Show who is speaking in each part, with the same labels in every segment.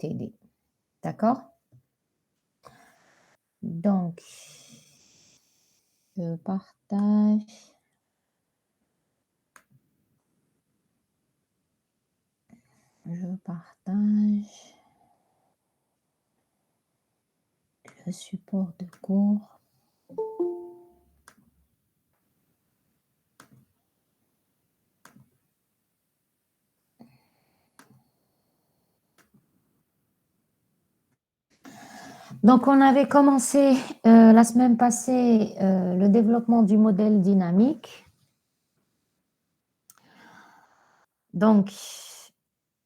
Speaker 1: TD. D'accord? Donc, je partage. Je partage le support de cours. Donc, on avait commencé la semaine passée le développement du modèle dynamique. Donc,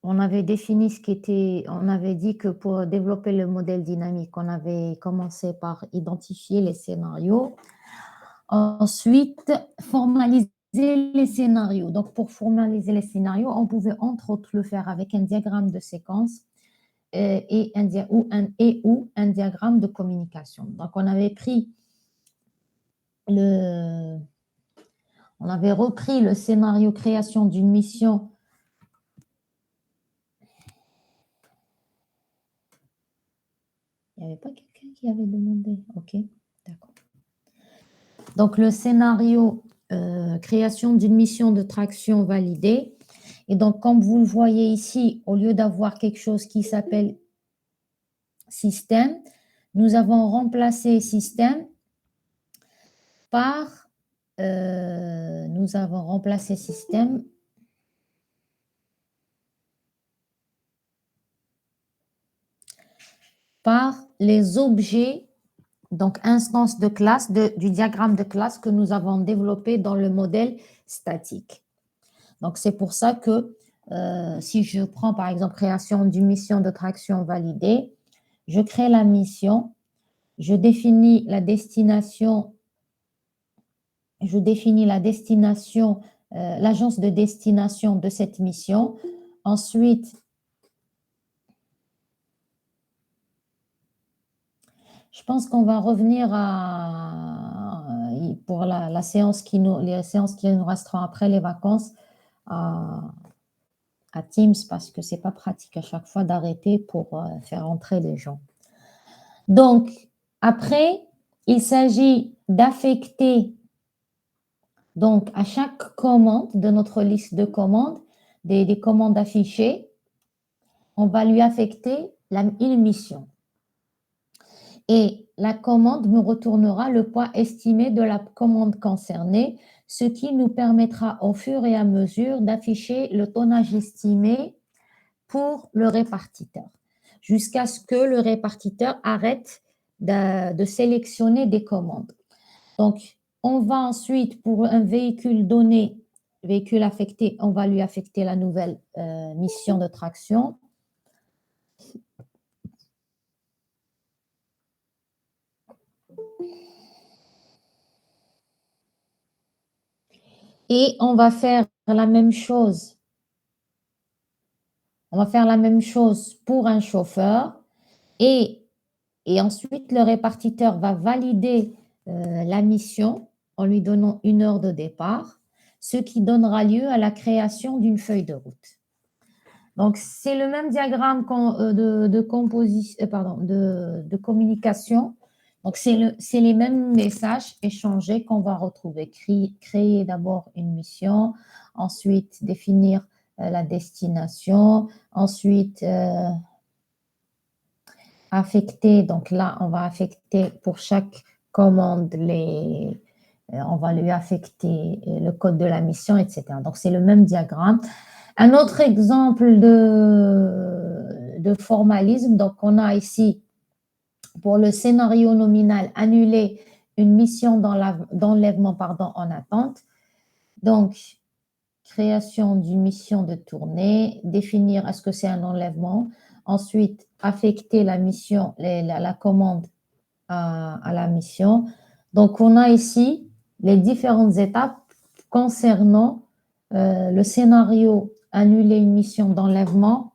Speaker 1: on avait défini ce qu'était, on avait dit que pour développer le modèle dynamique, on avait commencé par identifier les scénarios. Ensuite, formaliser les scénarios. Donc, pour formaliser les scénarios, on pouvait entre autres le faire avec un diagramme de séquence et un diagramme de communication. Donc, on avait repris le scénario création d'une mission. Il n'y avait pas quelqu'un qui avait demandé. Ok, d'accord. Donc, le scénario création d'une mission de traction validée. Et donc, comme vous le voyez ici, au lieu d'avoir quelque chose qui s'appelle système, nous avons remplacé système par les objets, donc instances de classe du diagramme de classe que nous avons développé dans le modèle statique. Donc, c'est pour ça que si je prends par exemple création d'une mission de traction validée, je crée la mission, je définis la destination, l'agence de destination de cette mission. Ensuite, je pense qu'on va revenir pour les séances qui nous resteront après les vacances à Teams parce que c'est pas pratique à chaque fois d'arrêter pour faire entrer les gens. Donc, après, il s'agit d'affecter donc à chaque commande de notre liste de commandes, des commandes affichées, on va lui affecter une mission. Et la commande me retournera le poids estimé de la commande concernée, ce qui nous permettra au fur et à mesure d'afficher le tonnage estimé pour le répartiteur, jusqu'à ce que le répartiteur arrête de sélectionner des commandes. Donc, on va ensuite, pour un véhicule donné, véhicule affecté, on va lui affecter la nouvelle mission de traction. Et on va faire la même chose. On va faire la même chose pour un chauffeur. Et ensuite, le répartiteur va valider la mission en lui donnant une heure de départ, ce qui donnera lieu à la création d'une feuille de route. Donc, c'est le même diagramme de communication. Donc, c'est les mêmes messages échangés qu'on va retrouver. Créer d'abord une mission, ensuite définir la destination, ensuite affecter. Donc là, on va affecter pour chaque commande on va lui affecter le code de la mission, etc. Donc, c'est le même diagramme. Un autre exemple de formalisme, donc on a ici, pour le scénario nominal, annuler une mission d'enlèvement en attente. Donc, création d'une mission de tournée, définir est-ce que c'est un enlèvement, ensuite affecter la mission, la commande à la mission. Donc, on a ici les différentes étapes concernant le scénario annuler une mission d'enlèvement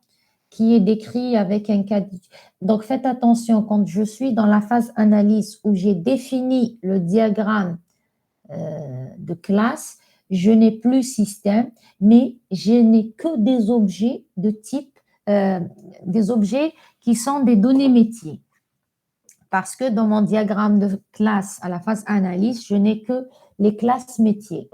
Speaker 1: qui est décrit avec un cas. Donc, faites attention, quand je suis dans la phase analyse où j'ai défini le diagramme de classe, je n'ai plus système, mais je n'ai que des objets de type des objets qui sont des données métiers. Parce que dans mon diagramme de classe à la phase analyse, je n'ai que les classes métiers.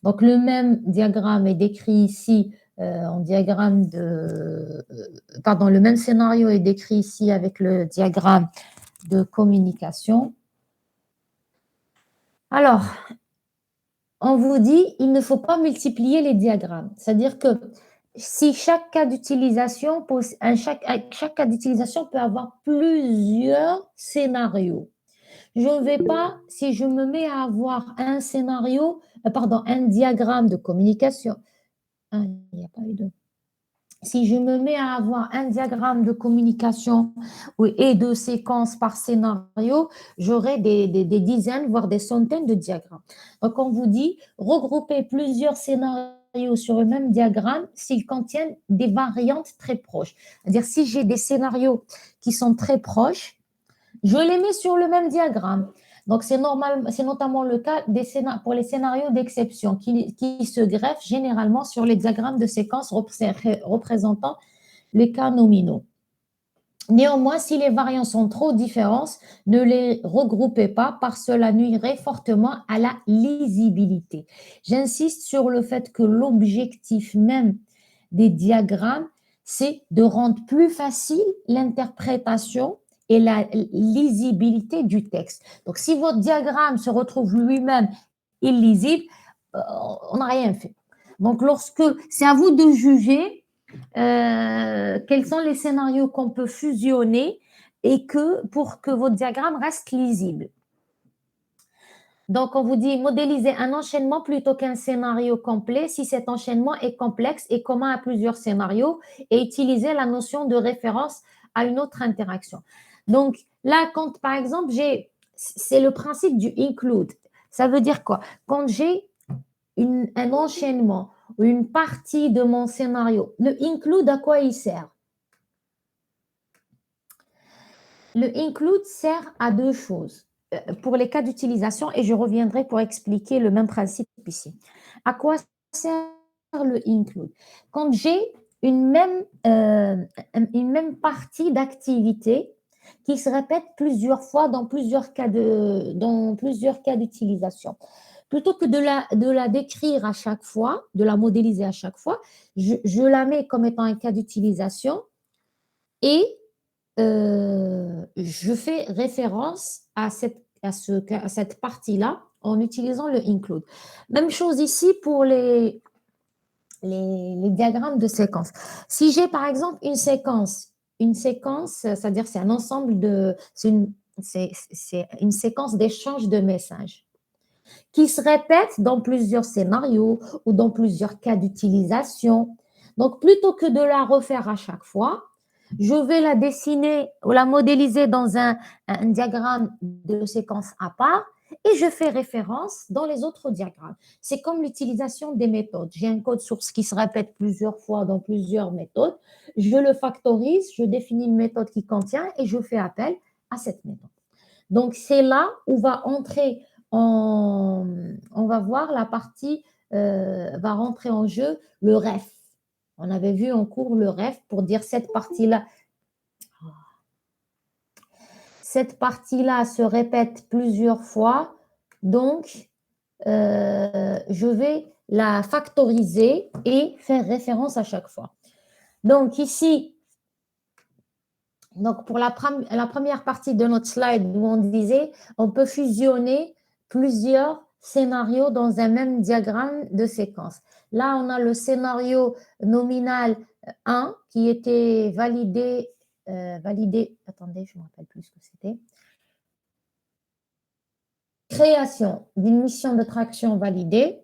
Speaker 1: Donc, le même diagramme est décrit ici en diagramme de... pardon, le même scénario est décrit ici avec le diagramme de communication. Alors, on vous dit, il ne faut pas multiplier les diagrammes. C'est-à-dire que si chaque cas d'utilisation, chaque cas d'utilisation peut avoir plusieurs scénarios. Je ne vais pas, si je me mets à avoir un scénario, un diagramme de communication. Ah, il n'y a pas eu de... Si je me mets à avoir un diagramme de communication et de séquences par scénario, j'aurai des dizaines, voire des centaines de diagrammes. Donc, on vous dit, regrouper plusieurs scénarios sur le même diagramme s'ils contiennent des variantes très proches. C'est-à-dire, si j'ai des scénarios qui sont très proches, je les mets sur le même diagramme. Donc, c'est notamment le cas pour les scénarios d'exception qui se greffent généralement sur les diagrammes de séquence représentant les cas nominaux. Néanmoins, si les variants sont trop différents, ne les regroupez pas parce que cela nuirait fortement à la lisibilité. J'insiste sur le fait que l'objectif même des diagrammes, c'est de rendre plus facile l'interprétation et la lisibilité du texte. Donc, si votre diagramme se retrouve lui-même illisible, on n'a rien fait. Donc, c'est à vous de juger quels sont les scénarios qu'on peut fusionner et pour que votre diagramme reste lisible. Donc, on vous dit modéliser un enchaînement plutôt qu'un scénario complet si cet enchaînement est complexe et commun à plusieurs scénarios et utiliser la notion de référence à une autre interaction. Donc, là, quand par exemple, c'est le principe du include. Ça veut dire quoi? Quand j'ai un enchaînement ou une partie de mon scénario, le include, à quoi il sert? Le include sert à deux choses pour les cas d'utilisation et je reviendrai pour expliquer le même principe ici. À quoi sert le include? Quand j'ai une même partie d'activité qui se répète plusieurs fois dans plusieurs cas d'utilisation. Plutôt que de la décrire à chaque fois, de la modéliser à chaque fois, je la mets comme étant un cas d'utilisation et je fais référence à cette partie-là en utilisant le include. Même chose ici pour les diagrammes de séquence. Si j'ai par exemple une séquence, c'est-à-dire c'est un ensemble c'est une séquence d'échange de messages qui se répète dans plusieurs scénarios ou dans plusieurs cas d'utilisation. Donc, plutôt que de la refaire à chaque fois, je vais la dessiner ou la modéliser dans un diagramme de séquence à part et je fais référence dans les autres diagrammes. C'est comme l'utilisation des méthodes. J'ai un code source qui se répète plusieurs fois dans plusieurs méthodes. Je le factorise, je définis une méthode qui contient et je fais appel à cette méthode. Donc, c'est là où va entrer on va voir la partie, va rentrer en jeu le ref. On avait vu en cours le ref pour dire cette partie-là. Cette partie-là se répète plusieurs fois, donc je vais la factoriser et faire référence à chaque fois. Donc ici, pour la première partie de notre slide où on disait on peut fusionner plusieurs scénarios dans un même diagramme de séquence. Là, on a le scénario nominal 1 qui était validé, attendez, je ne me rappelle plus ce que c'était. Création d'une mission de traction validée.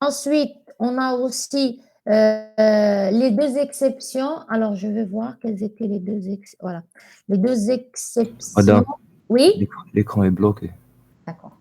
Speaker 1: Ensuite, on a aussi les deux exceptions. Alors, je vais voir quelles étaient les deux exceptions. Voilà. Les deux exceptions.
Speaker 2: Madame,
Speaker 1: Oui,
Speaker 2: l'écran est bloqué.
Speaker 1: d'accord.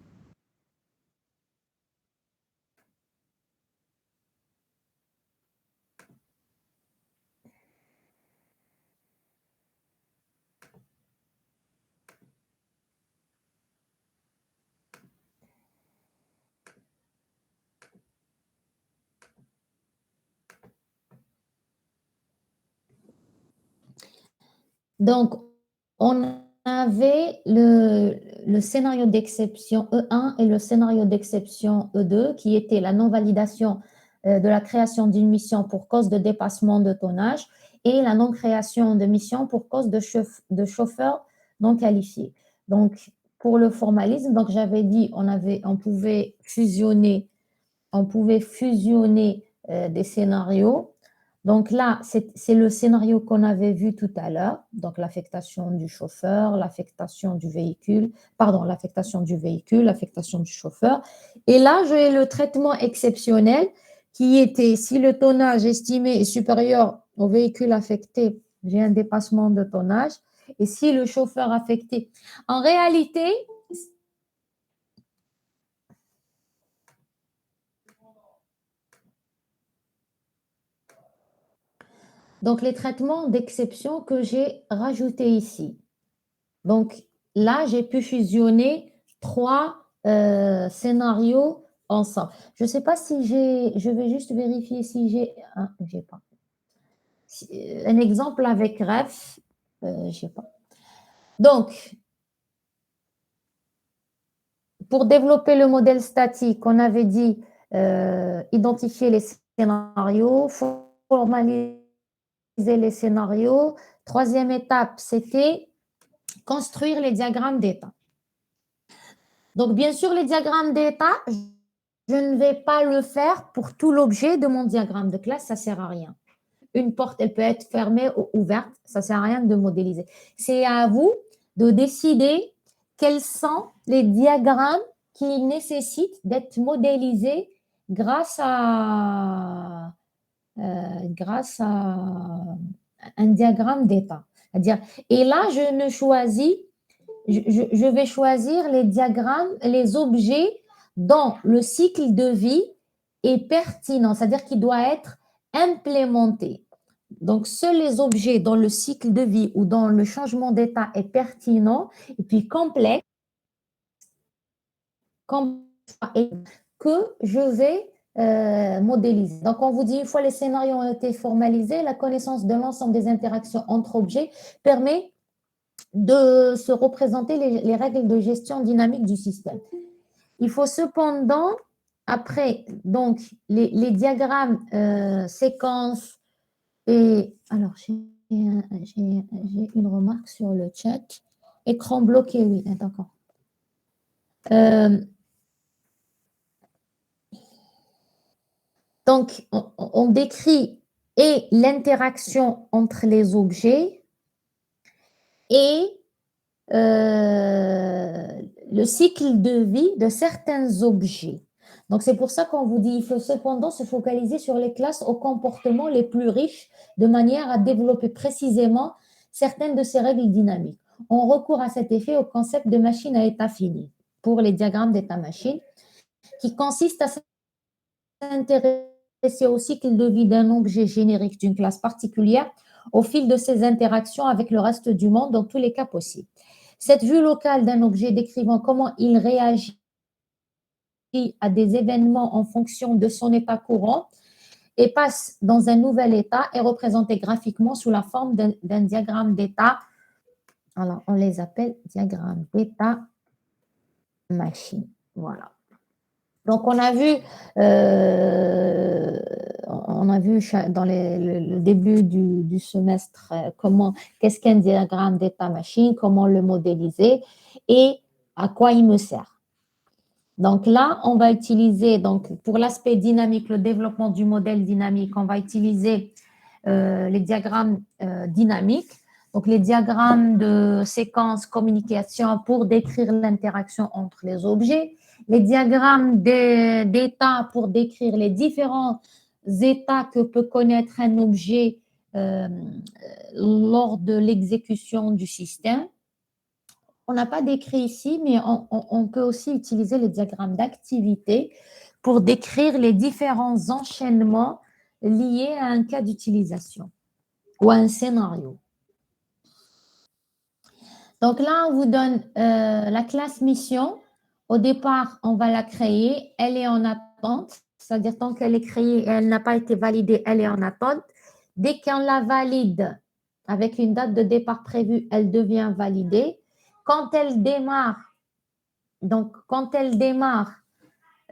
Speaker 1: Donc, on avait le scénario d'exception E1 et le scénario d'exception E2, qui était la non-validation de la création d'une mission pour cause de dépassement de tonnage et la non-création de mission pour cause de chauffeur non qualifié. Donc, pour le formalisme, donc j'avais dit on pouvait fusionner des scénarios. Donc là, c'est le scénario qu'on avait vu tout à l'heure, donc l'affectation du chauffeur, l'affectation du véhicule, l'affectation du chauffeur. Et là, j'ai le traitement exceptionnel qui était si le tonnage estimé est supérieur au véhicule affecté, j'ai un dépassement de tonnage. Et si le chauffeur affecté, en réalité, donc les traitements d'exception que j'ai rajoutés ici. Donc là, j'ai pu fusionner trois scénarios ensemble. Je ne sais pas si je vais juste vérifier si j'ai pas. Un exemple avec ref, je sais pas. Donc, pour développer le modèle statique, on avait dit identifier les scénarios, formaliser les scénarios. Troisième étape, c'était construire les diagrammes d'état. Donc, bien sûr, les diagrammes d'état, je ne vais pas le faire pour tout l'objet de mon diagramme de classe, ça ne sert à rien. Une porte, elle peut être fermée ou ouverte, ça ne sert à rien de modéliser. C'est à vous de décider quels sont les diagrammes qui nécessitent d'être modélisés grâce à un diagramme d'état. C'est-à-dire, et là, je vais choisir les diagrammes, les objets dont le cycle de vie est pertinent, c'est-à-dire qu'il doit être implémenté. Donc, seuls les objets dont le cycle de vie ou dont le changement d'état est pertinent et puis complexe, que je vais modéliser. Donc, on vous dit, une fois les scénarios ont été formalisés, la connaissance de l'ensemble des interactions entre objets permet de se représenter les règles de gestion dynamique du système. Il faut cependant, après, donc, les diagrammes séquences et... Alors, j'ai une remarque sur le chat. Écran bloqué, oui, d'accord. Donc, on décrit et l'interaction entre les objets et le cycle de vie de certains objets. Donc, c'est pour ça qu'on vous dit il faut cependant se focaliser sur les classes aux comportements les plus riches de manière à développer précisément certaines de ces règles dynamiques. On recourt à cet effet au concept de machine à état fini pour les diagrammes d'état machine qui consiste à s'intéresser au cycle de vie d'un objet générique d'une classe particulière au fil de ses interactions avec le reste du monde dans tous les cas possibles. Cette vue locale d'un objet décrivant comment il réagit à des événements en fonction de son état courant et passe dans un nouvel état est représentée graphiquement sous la forme d'un diagramme d'état. Alors, on les appelle diagrammes d'état machine. Voilà. Donc, on a vu dans le début du semestre qu'est-ce qu'un diagramme d'état machine, comment le modéliser et à quoi il me sert. Donc là, on va utiliser, donc pour l'aspect dynamique, le développement du modèle dynamique, on va utiliser les diagrammes dynamiques. Donc les diagrammes de séquence communication pour décrire l'interaction entre les objets, les diagrammes d'état pour décrire les différents états que peut connaître un objet lors de l'exécution du système. On n'a pas décrit ici, mais on peut aussi utiliser les diagrammes d'activité pour décrire les différents enchaînements liés à un cas d'utilisation ou à un scénario. Donc là, on vous donne la classe mission. Au départ, on va la créer. Elle est en attente, c'est-à-dire tant qu'elle est créée et elle n'a pas été validée, elle est en attente. Dès qu'on la valide, avec une date de départ prévue, elle devient validée. Quand elle démarre,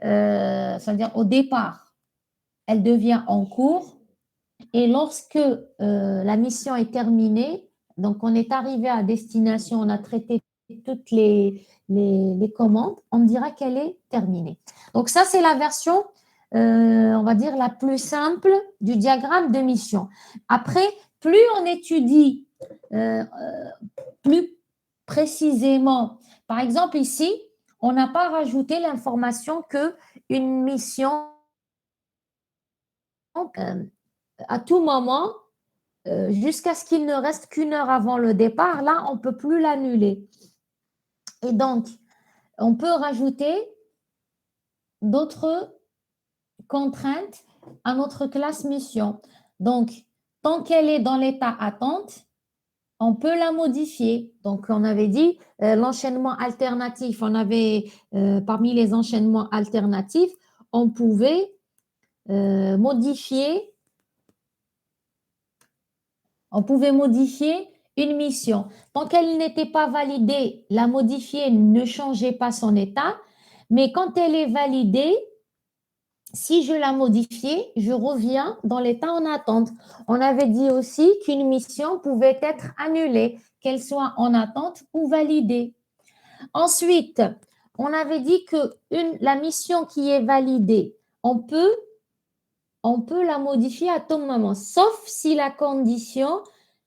Speaker 1: c'est-à-dire au départ, elle devient en cours. Et lorsque la mission est terminée, donc on est arrivé à destination, on a traité toutes les commandes, on dira qu'elle est terminée. Donc ça, c'est la version, on va dire, la plus simple du diagramme de mission. Après, plus on étudie plus précisément, par exemple ici, on n'a pas rajouté l'information qu'une mission à tout moment, jusqu'à ce qu'il ne reste qu'une heure avant le départ, là, on ne peut plus l'annuler. Et donc, on peut rajouter d'autres contraintes à notre classe mission. Donc, tant qu'elle est dans l'état attente, on peut la modifier. Donc, on avait dit l'enchaînement alternatif, on avait parmi les enchaînements alternatifs, on pouvait modifier une mission. Tant qu'elle n'était pas validée, la modifier ne changeait pas son état. Mais quand elle est validée, si je la modifie, je reviens dans l'état en attente. On avait dit aussi qu'une mission pouvait être annulée, qu'elle soit en attente ou validée. Ensuite, on avait dit que la mission qui est validée, on peut la modifier à tout moment, sauf si la condition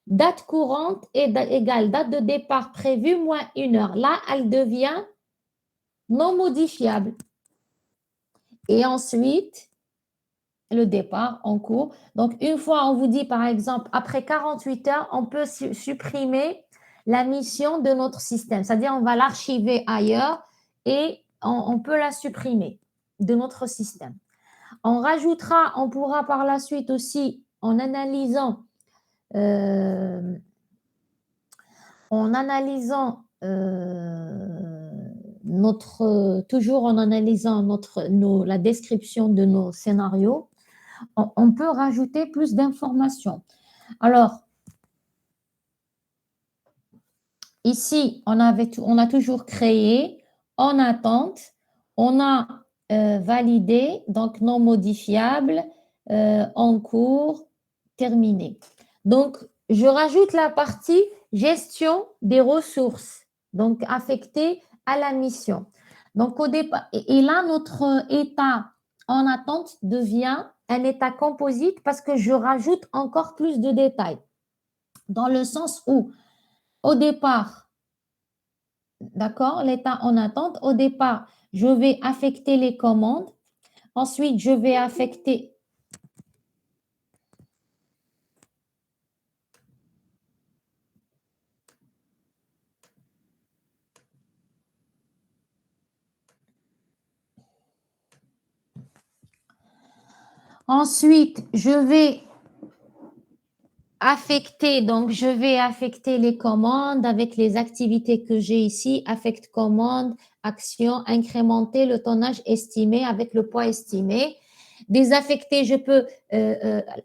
Speaker 1: date courante égale date de départ prévue moins 1 heure. Là, elle devient non modifiable. Et ensuite, le départ en cours. Donc, une fois, on vous dit, par exemple, après 48 heures, on peut supprimer la mission de notre système. C'est-à-dire, on va l'archiver ailleurs et on peut la supprimer de notre système. On pourra par la suite aussi, en analysant la description de nos scénarios, on peut rajouter plus d'informations. Alors, ici, on a toujours créé, en attente, on a validé, donc non modifiable, en cours, terminé. Donc, je rajoute la partie gestion des ressources, donc affectées à la mission. Donc, au départ, et là, notre état en attente devient un état composite parce que je rajoute encore plus de détails. Dans le sens où, au départ, d'accord, l'état en attente, au départ, je vais affecter les commandes. Ensuite, je vais affecter. Ensuite, je vais affecter les commandes avec les activités que j'ai ici, affect commande, action, incrémenter le tonnage estimé avec le poids estimé. Désaffecter,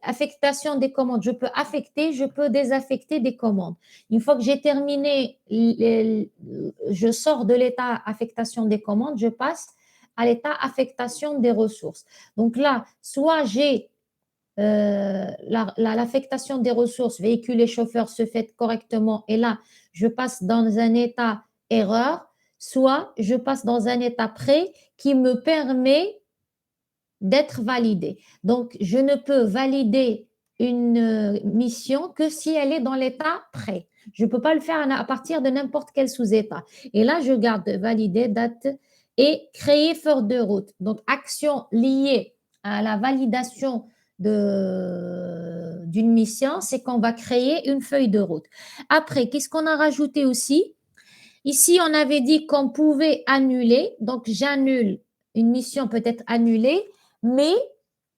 Speaker 1: affectation des commandes, je peux désaffecter des commandes. Une fois que j'ai terminé, je sors de l'état affectation des commandes, je passe à l'état affectation des ressources. Donc là, soit j'ai l'affectation des ressources, véhicules et chauffeurs se fait correctement et là, je passe dans un état erreur, soit je passe dans un état prêt qui me permet d'être validé. Donc, je ne peux valider une mission que si elle est dans l'état prêt. Je ne peux pas le faire à partir de n'importe quel sous-état. Et là, je garde valider, date et créer feuille de route. Donc, action liée à la validation d'une mission, c'est qu'on va créer une feuille de route. Après, qu'est-ce qu'on a rajouté aussi? Ici, on avait dit qu'on pouvait annuler. Donc, j'annule une mission peut être annulée, mais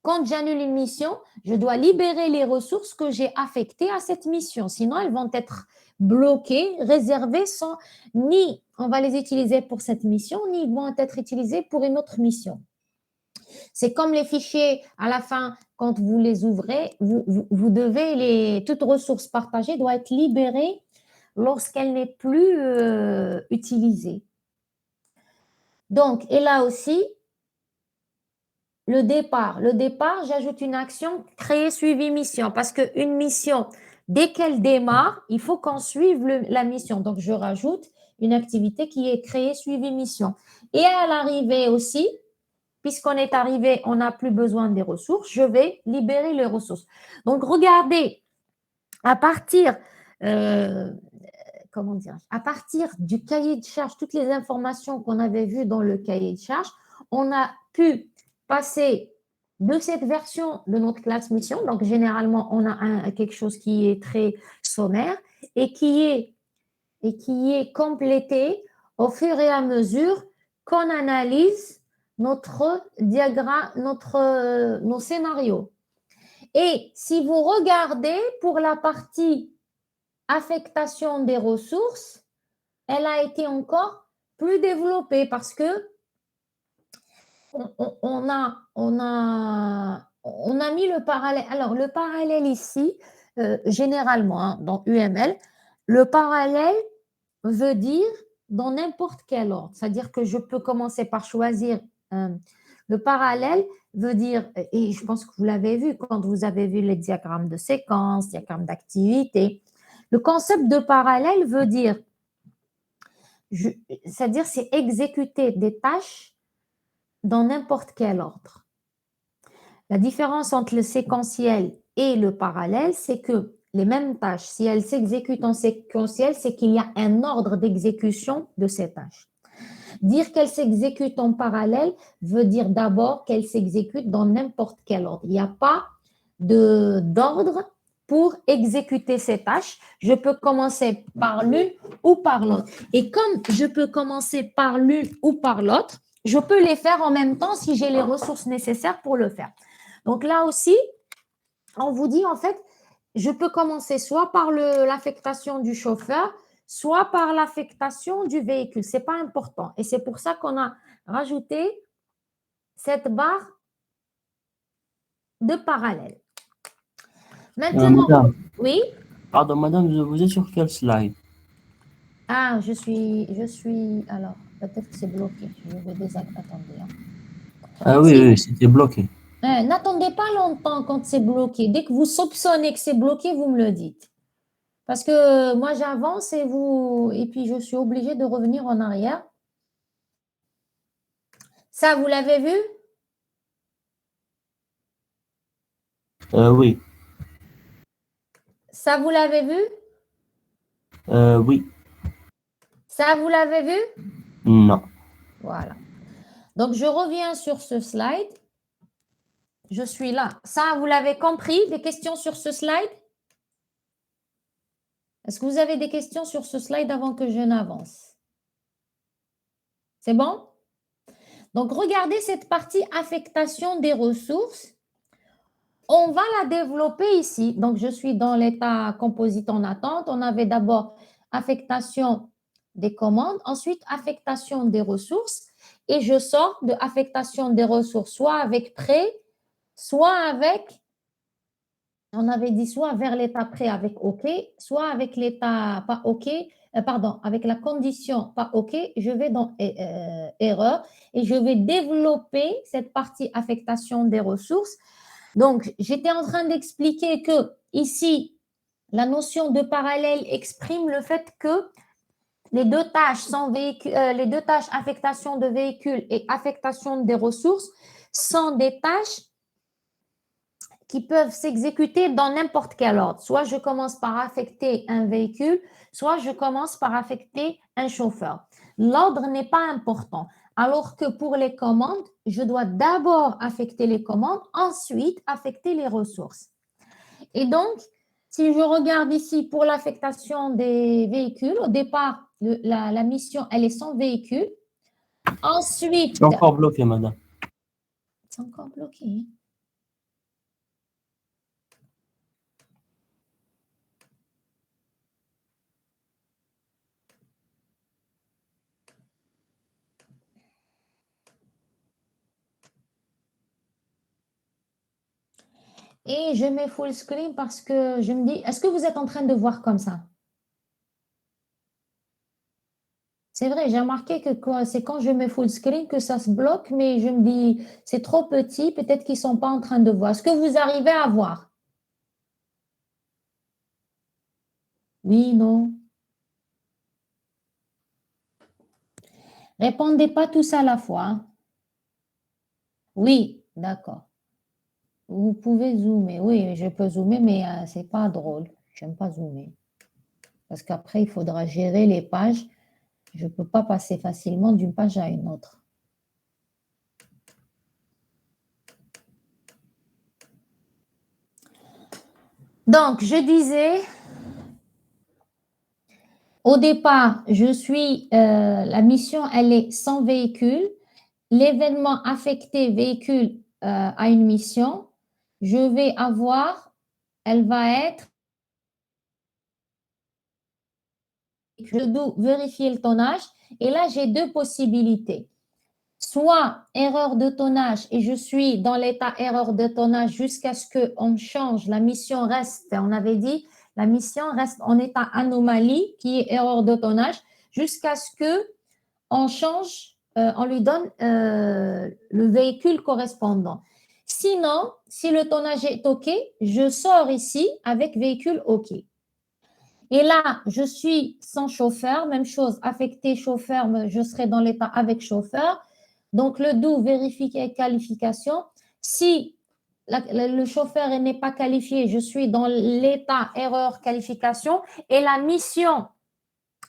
Speaker 1: quand j'annule une mission, je dois libérer les ressources que j'ai affectées à cette mission. Sinon, elles vont être bloquées, réservées sans ni on va les utiliser pour cette mission, ni ils vont être utilisées pour une autre mission. C'est comme les fichiers, à la fin, quand vous les ouvrez, vous devez toute ressource partagée doit être libérée lorsqu'elle n'est plus utilisée. Donc, et là aussi, le départ. Le départ, j'ajoute une action créer, suivi, mission. Parce qu'une mission, dès qu'elle démarre, il faut qu'on suive la mission. Donc, je rajoute une activité qui est créer, suivi, mission. Et à l'arrivée aussi, puisqu'on est arrivé, on n'a plus besoin des ressources, je vais libérer les ressources. Donc, regardez, à partir, comment dire, à partir du cahier de charge, toutes les informations qu'on avait vues dans le cahier de charge, on a pu passer de cette version de notre classe mission. Donc, généralement, on a quelque chose qui est très sommaire et qui est complété au fur et à mesure qu'on analyse notre diagramme, nos scénarios. Et si vous regardez pour la partie affectation des ressources, elle a été encore plus développée parce que on a mis le parallèle. Alors, le parallèle ici, généralement, hein, dans UML, le parallèle veut dire dans n'importe quel ordre. C'est-à-dire que je peux commencer par choisir le parallèle veut dire, et je pense que vous l'avez vu quand vous avez vu les diagrammes de séquence, diagrammes d'activité, le concept de parallèle veut dire, c'est-à-dire c'est exécuter des tâches dans n'importe quel ordre. La différence entre le séquentiel et le parallèle, c'est que les mêmes tâches, si elles s'exécutent en séquentiel, c'est qu'il y a un ordre d'exécution de ces tâches. Dire qu'elles s'exécutent en parallèle veut dire d'abord qu'elles s'exécutent dans n'importe quel ordre. Il n'y a pas d'ordre pour exécuter ces tâches. Je peux commencer par l'une ou par l'autre. Et comme je peux commencer par l'une ou par l'autre, je peux les faire en même temps si j'ai les ressources nécessaires pour le faire. Donc là aussi, on vous dit en fait, je peux commencer soit par l'affectation du chauffeur, soit par l'affectation du véhicule. Ce n'est pas important. Et c'est pour ça qu'on a rajouté cette barre de parallèle. Maintenant,
Speaker 2: Madame,
Speaker 1: oui.
Speaker 2: pardon, madame, vous êtes sur quel slide?
Speaker 1: Ah, alors, peut-être que c'est bloqué. Je vais désactiver. Attendez. Hein.
Speaker 2: Ah oui,
Speaker 1: Si,
Speaker 2: oui, c'était bloqué.
Speaker 1: n'attendez pas longtemps quand c'est bloqué. Dès que vous soupçonnez que c'est bloqué, vous me le dites. Parce que moi, j'avance et puis je suis obligée de revenir en arrière. Ça, vous l'avez vu?
Speaker 2: Oui,
Speaker 1: Ça, vous l'avez vu?
Speaker 2: oui,
Speaker 1: Ça, vous l'avez vu?
Speaker 2: non.
Speaker 1: Voilà. Donc, je reviens sur ce slide. Je suis là. Ça, vous l'avez compris? Des questions sur ce slide? Est-ce que vous avez des questions sur ce slide avant que je n'avance? C'est bon? Donc, regardez cette partie affectation des ressources. On va la développer ici. Donc, je suis dans l'état composite en attente. On avait d'abord affectation des commandes, ensuite affectation des ressources. Et je sors de affectation des ressources, soit avec prêt, soit avec, on avait dit soit vers l'état prêt avec OK, soit avec l'état pas OK, pardon, avec la condition pas OK, je vais dans erreur et je vais développer cette partie affectation des ressources. Donc, j'étais en train d'expliquer que ici, la notion de parallèle exprime le fait que les deux tâches les deux tâches affectation de véhicules et affectation des ressources sont des tâches qui peuvent s'exécuter dans n'importe quel ordre. Soit je commence par affecter un véhicule, soit je commence par affecter un chauffeur. L'ordre n'est pas important. Alors que pour les commandes, je dois d'abord affecter les commandes, ensuite affecter les ressources. Et donc, si je regarde ici pour l'affectation des véhicules, au départ, la mission, elle est sans véhicule.
Speaker 2: C'est
Speaker 1: Ensuite,
Speaker 2: encore bloqué, madame.
Speaker 1: c'est encore bloqué. Et je mets full screen parce que je me dis, est-ce que vous êtes en train de voir comme ça? C'est vrai, j'ai remarqué que c'est quand je mets full screen que ça se bloque, mais je me dis, c'est trop petit, peut-être qu'ils ne sont pas en train de voir. Est-ce que vous arrivez à voir? Oui, non. Répondez pas tous à la fois, hein. Oui, d'accord. Vous pouvez zoomer. Oui, je peux zoomer, mais c'est pas drôle. J'aime pas zoomer. Parce qu'après, il faudra gérer les pages. Je ne peux pas passer facilement d'une page à une autre. Donc, je disais, au départ, la mission, elle est sans véhicule. L'événement affecté véhicule à une mission. Je vais avoir, elle va être, je dois vérifier le tonnage. Et là, j'ai deux possibilités. Soit erreur de tonnage et je suis dans l'état erreur de tonnage jusqu'à ce qu'on change, la mission reste, on avait dit, la mission reste en état anomalie qui est erreur de tonnage jusqu'à ce qu'on change, on lui donne le véhicule correspondant. Sinon, si le tonnage est OK, je sors ici avec véhicule OK. Et là, je suis sans chauffeur, même chose, affecté chauffeur, je serai dans l'état avec chauffeur. Donc, le do vérifie qualification. Si le chauffeur n'est pas qualifié, je suis dans l'état erreur qualification et la mission,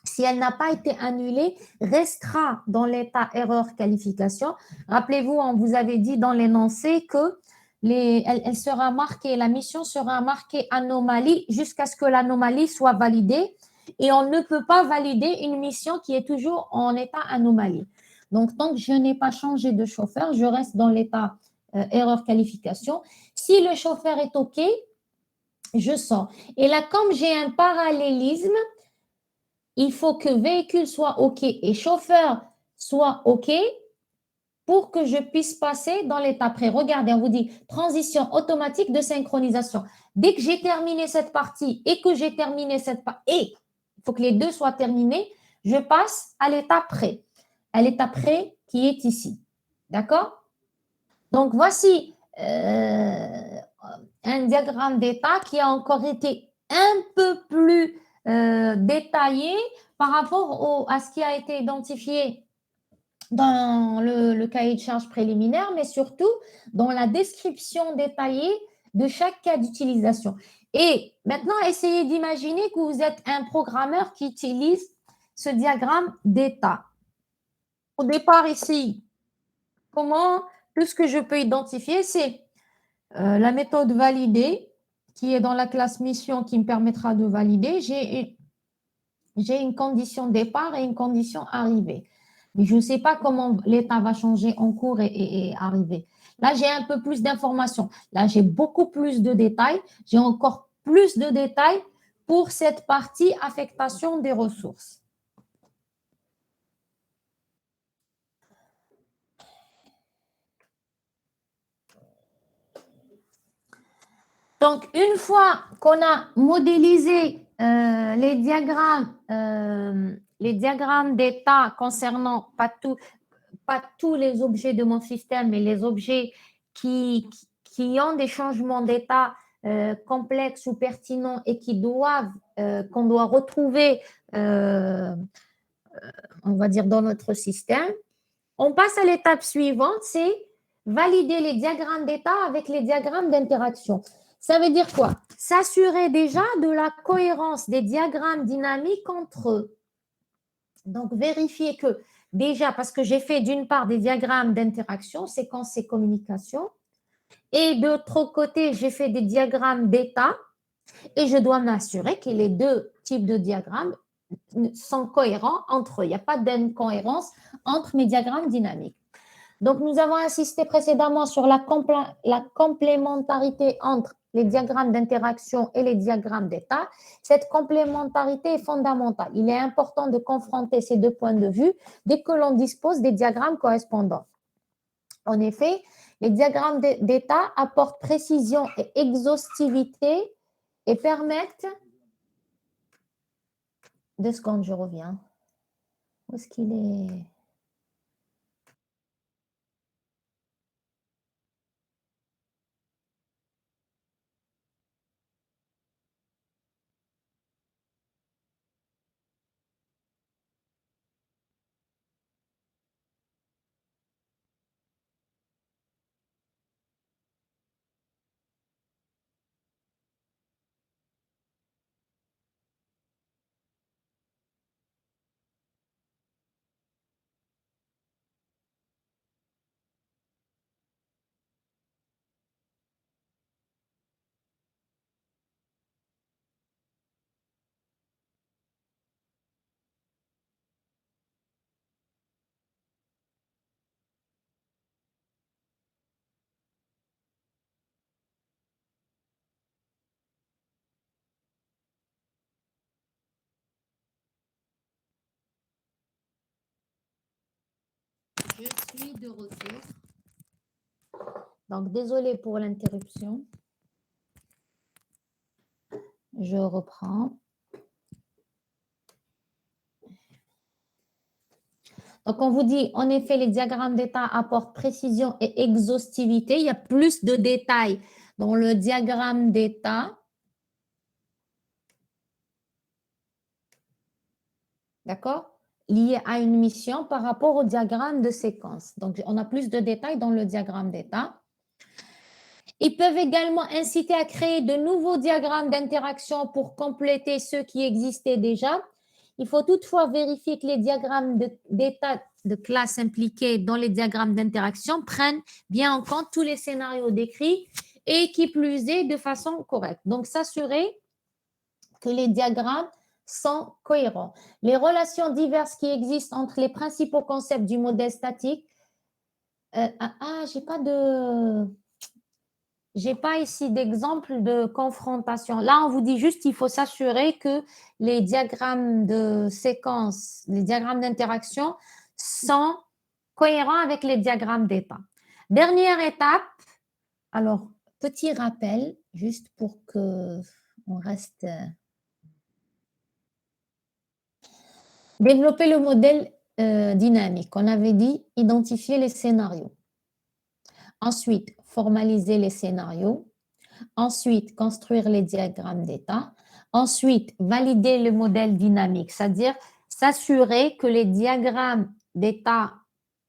Speaker 1: si elle n'a pas été annulée, restera dans l'état erreur qualification. Rappelez-vous, on vous avait dit dans l'énoncé que elle sera marquée, la mission sera marquée anomalie jusqu'à ce que l'anomalie soit validée et on ne peut pas valider une mission qui est toujours en état anomalie. Donc, tant que je n'ai pas changé de chauffeur, je reste dans l'état erreur qualification. Si le chauffeur est OK, je sors. Et là, comme j'ai un parallélisme, il faut que véhicule soit OK et chauffeur soit OK pour que je puisse passer dans l'étape près. Regardez, on vous dit transition automatique de synchronisation. Dès que j'ai terminé cette partie et que j'ai terminé cette partie, et il faut que les deux soient terminés, je passe à l'étape près. À l'étape près qui est ici. D'accord? Donc, voici un diagramme d'état qui a encore été un peu plus détaillé par rapport à ce qui a été identifié dans le cahier de charge préliminaire, mais surtout dans la description détaillée de chaque cas d'utilisation. Et maintenant, essayez d'imaginer que vous êtes un programmeur qui utilise ce diagramme d'état. Au départ, ici, tout ce que je peux identifier, c'est la méthode validée qui est dans la classe mission qui me permettra de valider. J'ai une condition départ et une condition arrivée. Mais je ne sais pas comment l'état va changer en cours et arriver. Là, j'ai un peu plus d'informations. Là, j'ai beaucoup plus de détails. J'ai encore plus de détails pour cette partie affectation des ressources. Donc, une fois qu'on a modélisé les diagrammes d'état concernant pas tous les objets de mon système, mais les objets qui ont des changements d'état complexes ou pertinents et qu'on doit retrouver, on va dire, dans notre système, on passe à l'étape suivante, c'est valider les diagrammes d'état avec les diagrammes d'interaction. Ça veut dire quoi? S'assurer déjà de la cohérence des diagrammes dynamiques entre eux. Donc, vérifier que déjà, parce que j'ai fait d'une part des diagrammes d'interaction, séquence et communication, et de l'autre côté, j'ai fait des diagrammes d'état, et je dois m'assurer que les deux types de diagrammes sont cohérents entre eux. Il n'y a pas d'incohérence entre mes diagrammes dynamiques. Donc, nous avons insisté précédemment sur la complémentarité entre les diagrammes d'interaction et les diagrammes d'état. Cette complémentarité est fondamentale. Il est important de confronter ces deux points de vue dès que l'on dispose des diagrammes correspondants. En effet, Les diagrammes d'état apportent précision et exhaustivité et permettent… 2 secondes, je reviens. Où est-ce qu'il est? Je suis de retour. Donc, désolé pour l'interruption. Je reprends. Donc, on vous dit, en effet, les diagrammes d'état apportent précision et exhaustivité. Il y a plus de détails dans le diagramme d'état. D'accord? Lié à une mission par rapport au diagramme de séquence. Donc, on a plus de détails dans le diagramme d'état. Ils peuvent également inciter à créer de nouveaux diagrammes d'interaction pour compléter ceux qui existaient déjà. Il faut toutefois vérifier que les diagrammes d'état de classe impliqués dans les diagrammes d'interaction prennent bien en compte tous les scénarios décrits et qui plus est de façon correcte. Donc, s'assurer que les diagrammes sont cohérents. Les relations diverses qui existent entre les principaux concepts du modèle statique. J'ai pas ici d'exemple de confrontation. Là, on vous dit juste qu'il faut s'assurer que les diagrammes de séquence, les diagrammes d'interaction sont cohérents avec les diagrammes d'état. Dernière étape, alors, petit rappel, juste pour qu'on reste… Développer le modèle dynamique. On avait dit identifier les scénarios. Ensuite, formaliser les scénarios. Ensuite, construire les diagrammes d'état. Ensuite, valider le modèle dynamique, c'est-à-dire s'assurer que les diagrammes d'état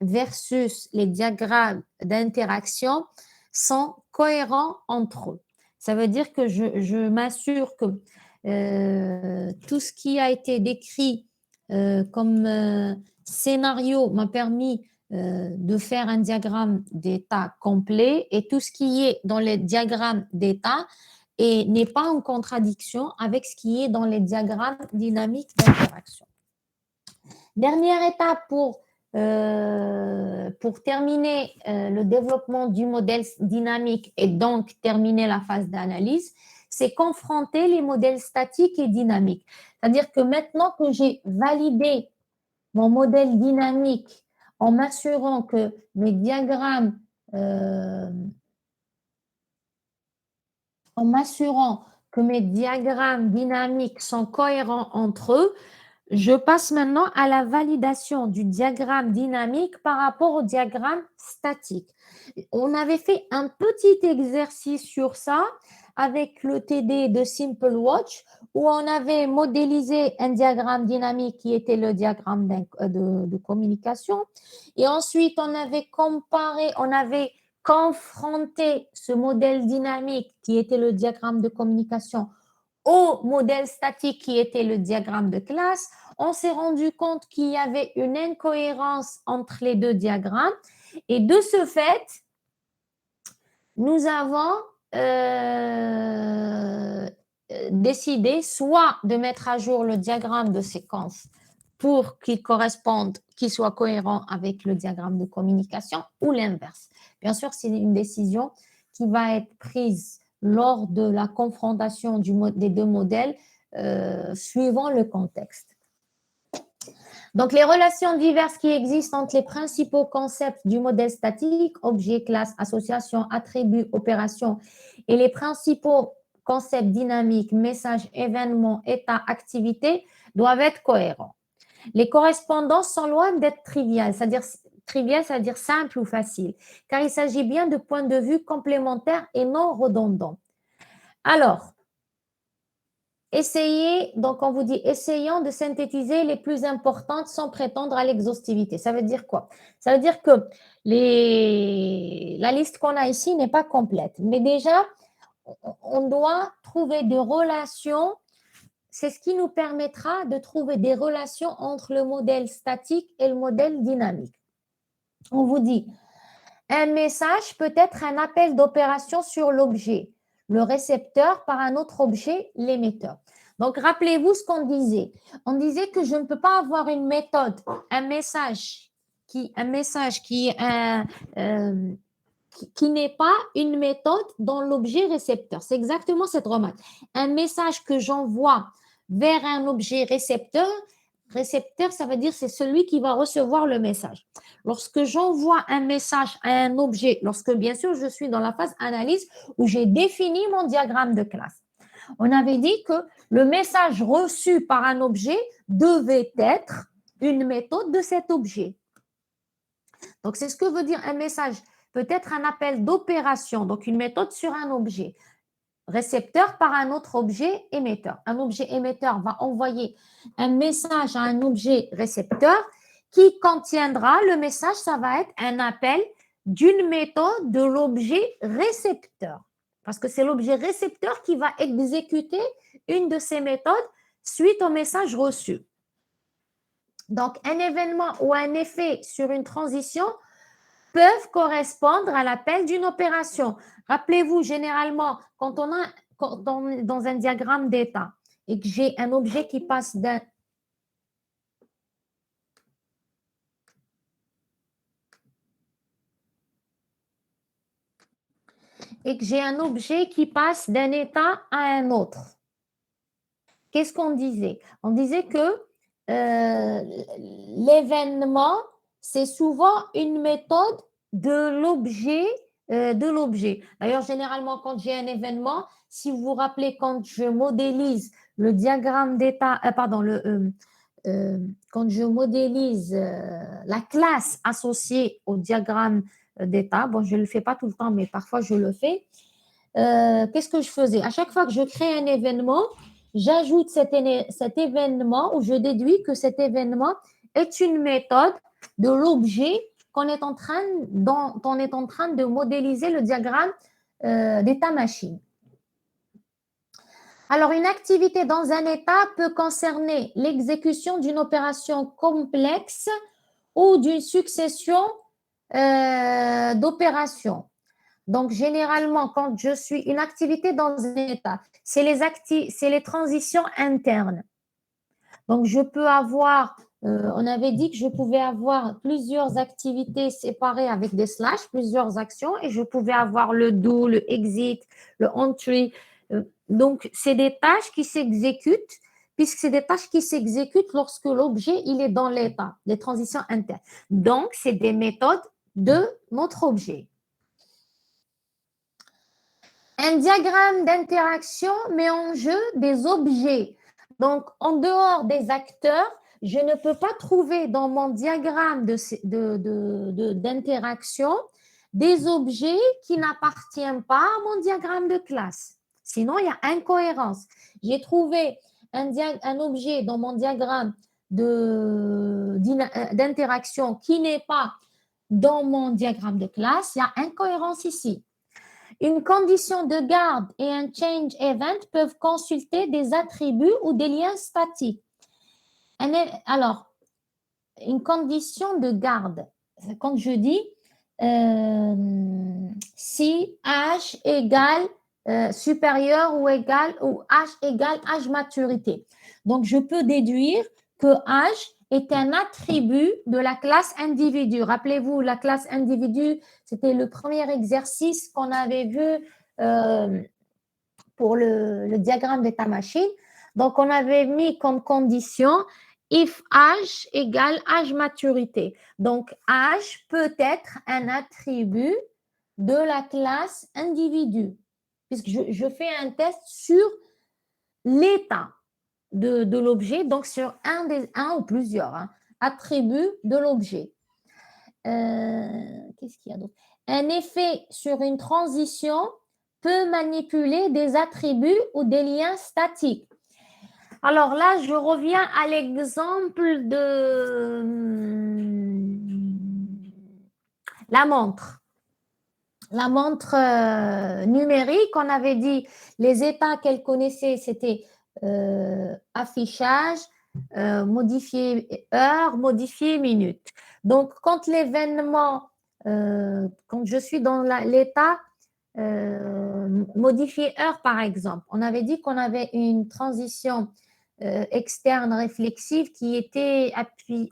Speaker 1: versus les diagrammes d'interaction sont cohérents entre eux. Ça veut dire que je m'assure que tout ce qui a été décrit comme scénario m'a permis de faire un diagramme d'état complet et tout ce qui est dans les diagrammes d'état n'est pas en contradiction avec ce qui est dans les diagrammes dynamiques d'interaction. Dernière étape pour terminer le développement du modèle dynamique et donc terminer la phase d'analyse, c'est confronter les modèles statiques et dynamiques. C'est-à-dire que maintenant que j'ai validé mon modèle dynamique en m'assurant que mes diagrammes, dynamiques sont cohérents entre eux, je passe maintenant à la validation du diagramme dynamique par rapport au diagramme statique. On avait fait un petit exercice sur ça avec le TD de Simple Watch où on avait modélisé un diagramme dynamique qui était le diagramme de communication et ensuite on avait confronté ce modèle dynamique qui était le diagramme de communication au modèle statique qui était le diagramme de classe. On s'est rendu compte qu'il y avait une incohérence entre les deux diagrammes et de ce fait, nous avons décidé soit de mettre à jour le diagramme de séquence pour qu'il corresponde, qu'il soit cohérent avec le diagramme de communication ou l'inverse. Bien sûr, c'est une décision qui va être prise lors de la confrontation des deux modèles suivant le contexte. Donc, les relations diverses qui existent entre les principaux concepts du modèle statique, objet, classe, association, attribut, opération, et les principaux concepts dynamiques, message, événement, état, activité, doivent être cohérents. Les correspondances sont loin d'être triviales, c'est-à-dire simple ou facile, car il s'agit bien de points de vue complémentaires et non redondants. Alors, donc on vous dit, essayons de synthétiser les plus importantes sans prétendre à l'exhaustivité. Ça veut dire quoi? Ça veut dire que la liste qu'on a ici n'est pas complète, mais déjà, on doit trouver des relations. C'est ce qui nous permettra de trouver des relations entre le modèle statique et le modèle dynamique. On vous dit, un message peut être un appel d'opération sur l'objet, le récepteur par un autre objet, l'émetteur. Donc, rappelez-vous ce qu'on disait. On disait que je ne peux pas avoir une méthode, un message qui n'est pas une méthode dans l'objet récepteur. C'est exactement cette remarque. Un message que j'envoie vers un objet récepteur, ça veut dire c'est celui qui va recevoir le message. Lorsque j'envoie un message à un objet, lorsque bien sûr je suis dans la phase analyse où j'ai défini mon diagramme de classe, on avait dit que le message reçu par un objet devait être une méthode de cet objet. Donc, c'est ce que veut dire un message. Peut-être un appel d'opération, donc une méthode sur un objet. Récepteur par un autre objet émetteur. Un objet émetteur va envoyer un message à un objet récepteur qui contiendra le message, ça va être un appel d'une méthode de l'objet récepteur. Parce que c'est l'objet récepteur qui va exécuter une de ces méthodes suite au message reçu. Donc, un événement ou un effet sur une transition peuvent correspondre à l'appel d'une opération. Rappelez-vous, généralement, quand on est dans un diagramme d'état et que j'ai un objet qui passe d'un état à un autre. Qu'est-ce qu'on disait? On disait que l'événement, c'est souvent une méthode de l'objet. D'ailleurs, généralement, quand j'ai un événement, si vous vous rappelez, quand je modélise le diagramme d'état, quand je modélise la classe associée au diagramme d'état, bon, je ne le fais pas tout le temps, mais parfois je le fais. Qu'est-ce que je faisais? À chaque fois que je crée un événement, j'ajoute cet événement ou je déduis que cet événement est une méthode de l'objet dont on est en train de modéliser le diagramme d'état machine. Alors, une activité dans un état peut concerner l'exécution d'une opération complexe ou d'une succession d'opérations. Donc, généralement, quand je suis une activité dans un état, c'est les transitions internes. Donc, je peux avoir, on avait dit que je pouvais avoir plusieurs activités séparées avec des slash, plusieurs actions, et je pouvais avoir le do, le exit, le entry. Donc, c'est des tâches qui s'exécutent, puisque c'est des tâches qui s'exécutent lorsque l'objet, il est dans l'état, les transitions internes. Donc, c'est des méthodes de notre objet. Un diagramme d'interaction met en jeu des objets. Donc, en dehors des acteurs, je ne peux pas trouver dans mon diagramme d'interaction des objets qui n'appartiennent pas à mon diagramme de classe. Sinon, il y a incohérence. J'ai trouvé un objet dans mon diagramme d'interaction qui n'est pas dans mon diagramme de classe. Il y a incohérence ici. Une condition de garde et un change event peuvent consulter des attributs ou des liens statiques. Alors, une condition de garde, quand je dis si H égale supérieur ou égal ou H égale H maturité. Donc, je peux déduire que H est un attribut de la classe individu. Rappelez-vous, la classe individu, c'était le premier exercice qu'on avait vu pour le diagramme d'état machine. Donc, on avait mis comme condition if âge égale âge maturité. Donc, âge peut être un attribut de la classe individu, puisque je fais un test sur l'état de l'objet, donc sur un ou plusieurs attributs de l'objet. Qu'est-ce qu'il y a d'autre? Un effet sur une transition peut manipuler des attributs ou des liens statiques. Alors là, je reviens à l'exemple de la montre. La montre numérique, on avait dit les états qu'elle connaissait, c'était affichage, modifier heure, modifier minute. Donc, quand l'événement, quand je suis dans l'état modifier heure, par exemple, on avait dit qu'on avait une transition externe réflexive qui était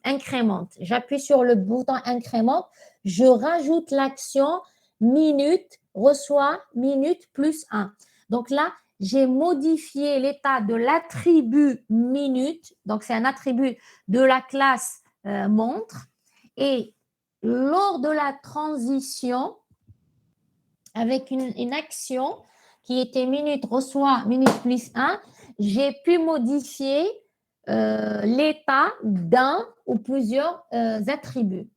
Speaker 1: incrémente. J'appuie sur le bouton incrémente, je rajoute l'action minute, reçoit minute plus 1. Donc là, j'ai modifié l'état de l'attribut minute, donc c'est un attribut de la classe montre, et lors de la transition, avec une action qui était minute reçoit minute plus 1, j'ai pu modifier l'état d'un ou plusieurs attributs.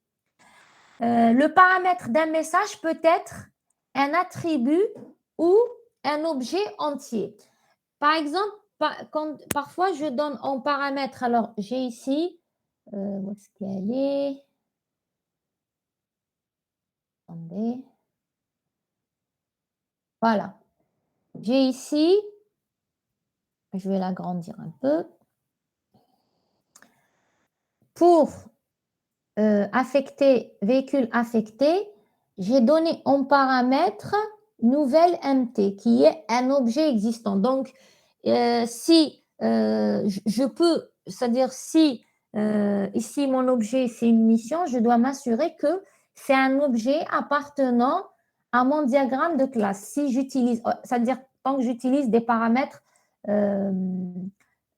Speaker 1: Le paramètre d'un message peut être un attribut ou un objet entier. Par exemple, parfois je donne en paramètre, alors j'ai ici, où est-ce qu'elle est? Attendez. Voilà. J'ai ici, je vais l'agrandir un peu. Pour véhicule affecté, j'ai donné en paramètre nouvelle MT qui est un objet existant. Donc, si je peux, c'est-à-dire si ici mon objet c'est une mission, je dois m'assurer que c'est un objet appartenant à mon diagramme de classe. Si j'utilise, c'est-à-dire tant que j'utilise des paramètres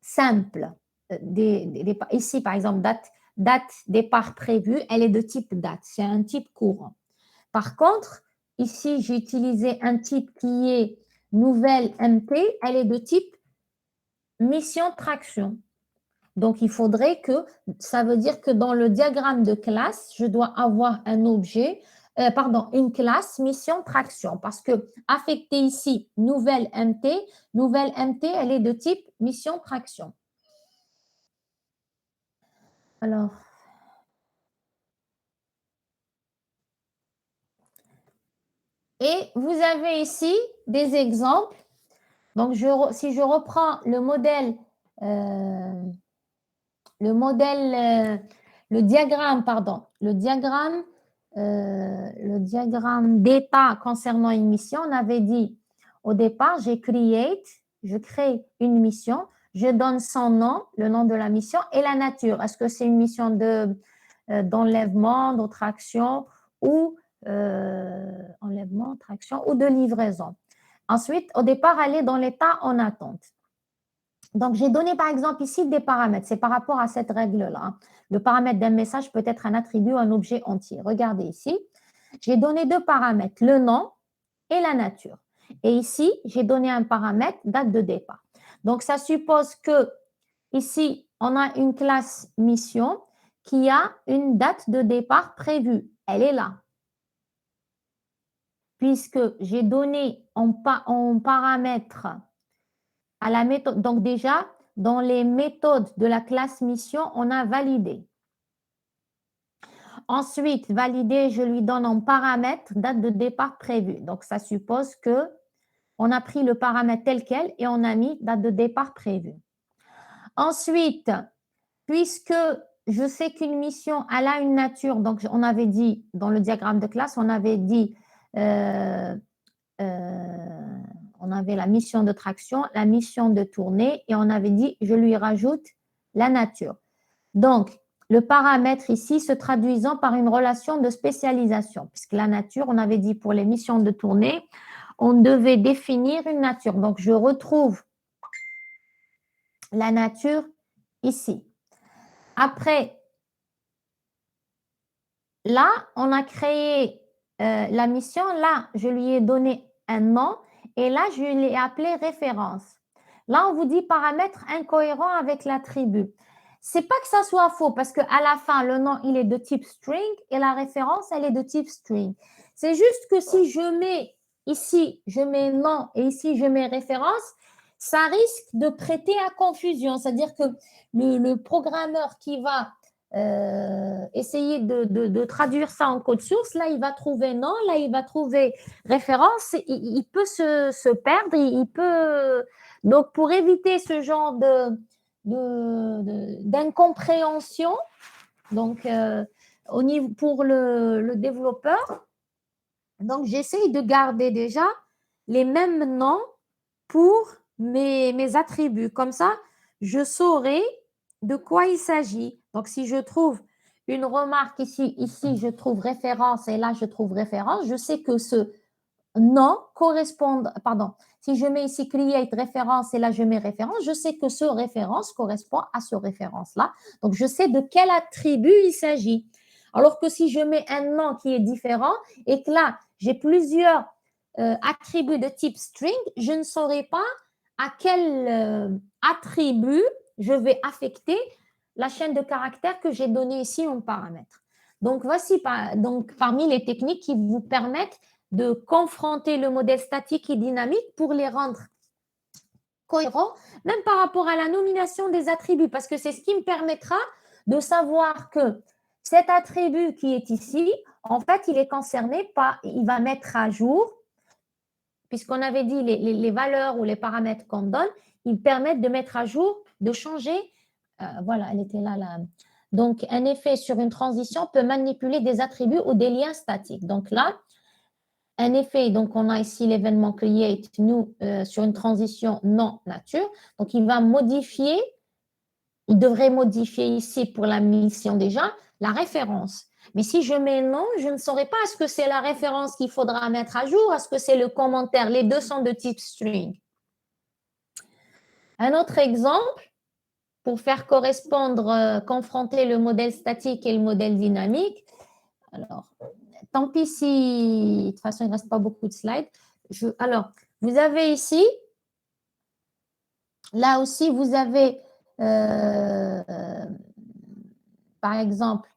Speaker 1: simples, ici par exemple date départ prévue, elle est de type date, c'est un type courant. Par contre, ici, j'ai utilisé un type qui est nouvelle MT, elle est de type mission traction. Donc, il faudrait que, ça veut dire que dans le diagramme de classe, je dois avoir un objet, une classe mission traction, parce que affecté ici, nouvelle MT, elle est de type mission traction. Alors, et vous avez ici des exemples. Donc, si je reprends le diagramme d'état concernant une mission, on avait dit au départ, je crée une mission, je donne son nom, le nom de la mission et la nature. Est-ce que c'est une mission d'enlèvement, de traction ou de livraison? Ensuite, au départ, elle est dans l'état en attente. Donc, j'ai donné par exemple ici des paramètres. C'est par rapport à cette règle-là. Le paramètre d'un message peut être un attribut ou un objet entier. Regardez ici. J'ai donné deux paramètres, le nom et la nature. Et ici, j'ai donné un paramètre date de départ. Donc, ça suppose que ici, on a une classe mission qui a une date de départ prévue. Elle est là. Puisque j'ai donné en paramètre à la méthode. Donc déjà, dans les méthodes de la classe mission, on a validé. Ensuite, validé, je lui donne en paramètre date de départ prévue. Donc, ça suppose que on a pris le paramètre tel quel et on a mis date de départ prévue. Ensuite, puisque je sais qu'une mission, elle a une nature, donc on avait dit dans le diagramme de classe, on avait dit on avait la mission de traction, la mission de tournée et on avait dit, je lui rajoute la nature. Donc, le paramètre ici se traduisant par une relation de spécialisation, puisque la nature, on avait dit pour les missions de tournée, on devait définir une nature. Donc, je retrouve la nature ici. Après, là, on a créé la mission. Là, je lui ai donné un nom et là, je l'ai appelé référence. Là, on vous dit paramètre incohérent avec l'attribut. C'est pas que ça soit faux parce qu'à la fin, le nom, il est de type string et la référence, elle est de type string. C'est juste que si je mets ici, je mets nom et ici, je mets référence, ça risque de prêter à confusion. C'est-à-dire que le programmeur qui va essayer de traduire ça en code source, là, il va trouver nom, là, il va trouver référence, il peut se perdre, il peut... Donc, pour éviter ce genre d'incompréhension, donc, au niveau, pour le développeur, donc j'essaye de garder déjà les mêmes noms pour mes attributs. Comme ça, je saurai de quoi il s'agit. Donc, si je trouve une remarque ici, je trouve référence et là, je trouve référence, je sais que ce nom correspond, pardon, si je mets ici create référence et là, je mets référence, je sais que ce référence correspond à ce référence-là. Donc, je sais de quel attribut il s'agit. Alors que si je mets un nom qui est différent et que là, j'ai plusieurs attributs de type string, je ne saurais pas à quel attribut je vais affecter la chaîne de caractères que j'ai donnée ici en paramètre. Donc, voici donc, parmi les techniques qui vous permettent de confronter le modèle statique et dynamique pour les rendre cohérents, même par rapport à la nomination des attributs, parce que c'est ce qui me permettra de savoir que cet attribut qui est ici, en fait, il est concerné par, il va mettre à jour, puisqu'on avait dit les valeurs ou les paramètres qu'on donne, ils permettent de mettre à jour, de changer. Voilà, elle était là. Donc, un effet sur une transition peut manipuler des attributs ou des liens statiques. Donc là, un effet, donc on a ici l'événement create new sur une transition non nature. Donc, il va modifier, il devrait modifier ici pour la mission déjà, la référence. Mais si je mets non, je ne saurais pas est-ce que c'est la référence qu'il faudra mettre à jour, est-ce que c'est le commentaire, les deux sont de type string. Un autre exemple, pour faire correspondre, confronter le modèle statique et le modèle dynamique. Alors, tant pis si, de toute façon, il ne reste pas beaucoup de slides. Alors, vous avez ici, là aussi, vous avez, par exemple,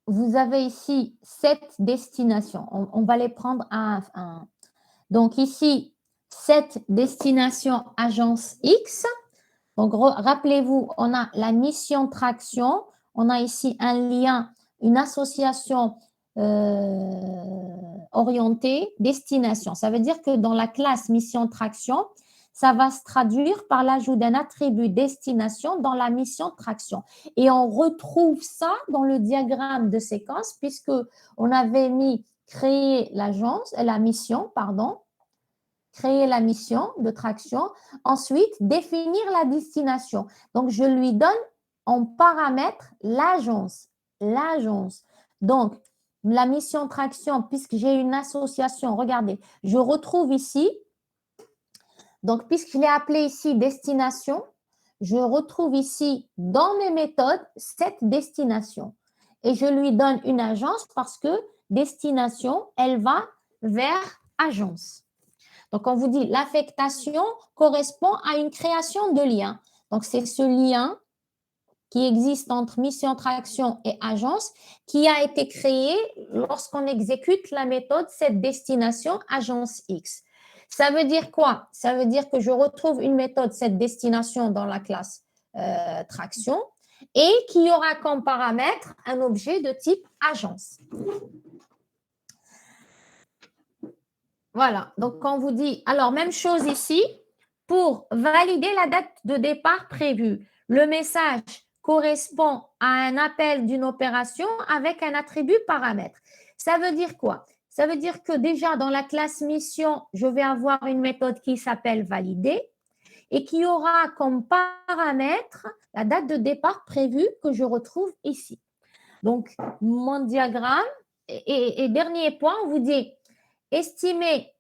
Speaker 1: vous avez ici 7 destinations. On va les prendre un à un. Donc, ici, 7 destinations agence X. Donc, rappelez-vous, on a la mission traction. On a ici un lien, une association orientée destination. Ça veut dire que dans la classe mission traction, ça va se traduire par l'ajout d'un attribut destination dans la mission traction. Et on retrouve ça dans le diagramme de séquence puisque on avait mis créer l'agence, la mission, pardon, créer la mission de traction. Ensuite, définir la destination. Donc, je lui donne en paramètre l'agence. L'agence. Donc, la mission traction, puisque j'ai une association, regardez, je retrouve ici, donc puisque je l'ai appelé ici destination, je retrouve ici dans mes méthodes cette destination. Et je lui donne une agence parce que destination, elle va vers agence. Donc, on vous dit l'affectation correspond à une création de lien. Donc, c'est ce lien qui existe entre mission traction et agence qui a été créé lorsqu'on exécute la méthode cette destination agence X. Ça veut dire quoi? Ça veut dire que je retrouve une méthode cette destination dans la classe traction et qui aura comme paramètre un objet de type agence. Voilà, donc on vous dit, alors même chose ici, pour valider la date de départ prévue, le message correspond à un appel d'une opération avec un attribut paramètre. Ça veut dire quoi? Ça veut dire que déjà dans la classe mission, je vais avoir une méthode qui s'appelle valider et qui aura comme paramètre la date de départ prévue que je retrouve ici. Donc, mon diagramme, et dernier point, on vous dit estimer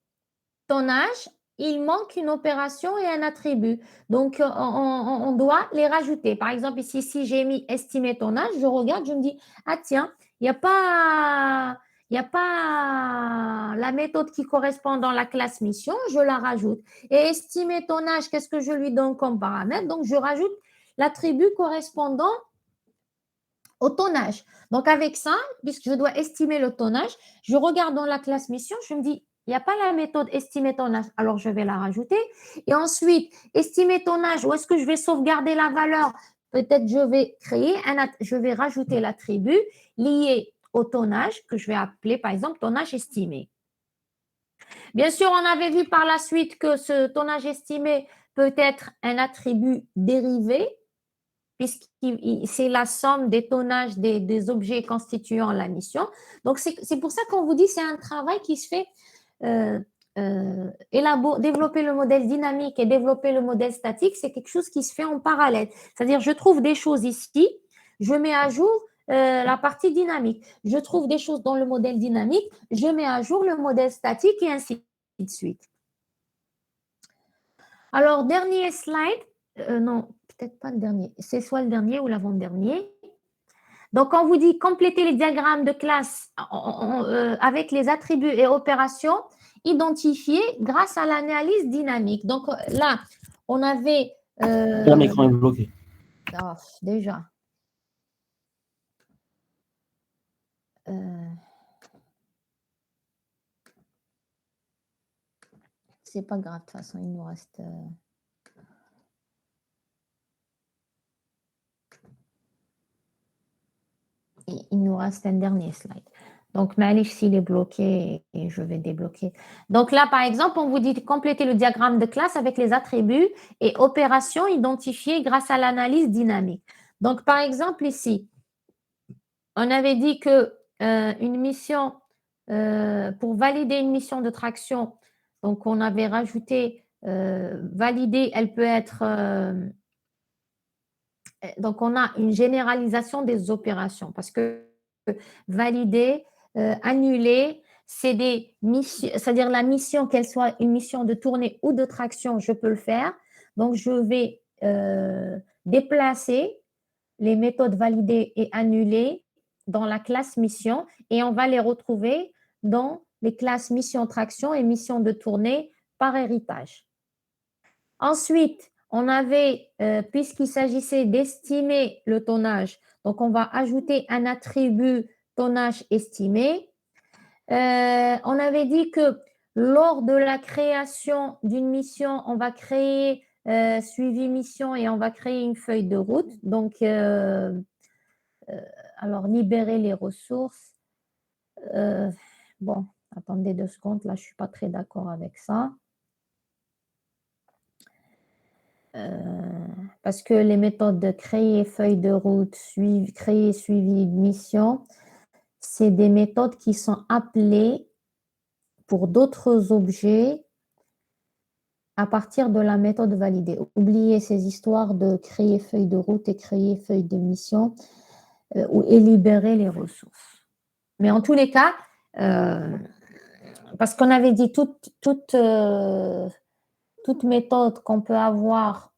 Speaker 1: ton âge il manque une opération et un attribut. Donc, on doit les rajouter. Par exemple, ici, si j'ai mis estimer ton âge, je regarde, je me dis, ah tiens, il n'y a pas la méthode qui correspond dans la classe mission, je la rajoute. Et estimer ton âge, qu'est-ce que je lui donne comme paramètre? Donc, je rajoute l'attribut correspondant au tonnage. Donc, avec ça, puisque je dois estimer le tonnage, je regarde dans la classe mission, je me dis, il n'y a pas la méthode estimer ton âge, alors je vais la rajouter. Et ensuite, estimer ton âge, où est-ce que je vais sauvegarder la valeur? Peut-être je vais rajouter l'attribut lié au tonnage que je vais appeler par exemple tonnage estimé. Bien sûr, on avait vu par la suite que ce tonnage estimé peut être un attribut dérivé, puisque c'est la somme des tonnages des objets constituant la mission. Donc, c'est pour ça qu'on vous dit que c'est un travail qui se fait développer le modèle dynamique et développer le modèle statique, c'est quelque chose qui se fait en parallèle. C'est-à-dire, je trouve des choses ici, je mets à jour la partie dynamique. Je trouve des choses dans le modèle dynamique, je mets à jour le modèle statique et ainsi de suite. Alors, dernier slide. Non, peut-être pas le dernier. C'est soit le dernier ou l'avant-dernier. Donc, on vous dit compléter les diagrammes de classe avec les attributs et opérations identifiés grâce à l'analyse dynamique. Donc, là, on avait…
Speaker 2: Mon écran est bloqué.
Speaker 1: Oh, déjà. C'est pas grave, de toute façon, il nous reste… il nous reste un dernier slide. Donc, Malish, s'il est bloqué, et je vais débloquer. Donc là, par exemple, on vous dit de compléter le diagramme de classe avec les attributs et opérations identifiées grâce à l'analyse dynamique. Donc, par exemple, ici, on avait dit que une mission, pour valider une mission de traction, donc on avait rajouté valider, elle peut être… donc, on a une généralisation des opérations parce que valider, annuler, c'est des missions, c'est-à-dire la mission, qu'elle soit une mission de tournée ou de traction, je peux le faire. Donc, je vais déplacer les méthodes validées et annulées dans la classe mission et on va les retrouver dans les classes mission traction et mission de tournée par héritage. Ensuite, on avait, puisqu'il s'agissait d'estimer le tonnage, donc on va ajouter un attribut tonnage estimé. On avait dit que lors de la création d'une mission, on va créer suivi mission et on va créer une feuille de route. Donc, alors, libérer les ressources. Bon, attendez 2 secondes, là, je ne suis pas très d'accord avec ça. Parce que les méthodes de créer feuille de route, créer suivi de mission, c'est des méthodes qui sont appelées pour d'autres objets à partir de la méthode validée. Oubliez ces histoires de créer feuille de route et créer feuille de mission et libérer les ressources. Mais en tous les cas, parce qu'on avait dit toute méthode qu'on peut avoir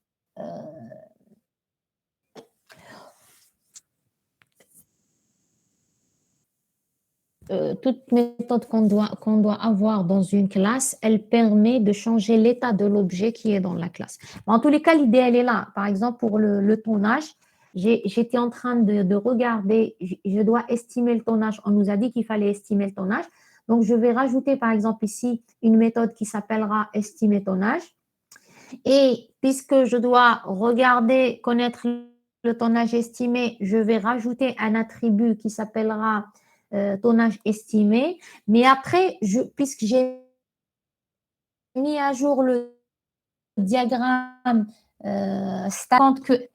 Speaker 1: toute méthode qu'on doit avoir dans une classe, elle permet de changer l'état de l'objet qui est dans la classe. Mais en tous les cas, l'idée, elle est là. Par exemple, pour le tonnage, j'étais en train de regarder, je dois estimer le tonnage. On nous a dit qu'il fallait estimer le tonnage. Donc, je vais rajouter, par exemple, ici, une méthode qui s'appellera estimer tonnage. Et puisque je dois regarder, connaître le tonnage estimé, je vais rajouter un attribut qui s'appellera tonnage estimé. Mais après, puisque j'ai mis à jour le diagramme, ça compte que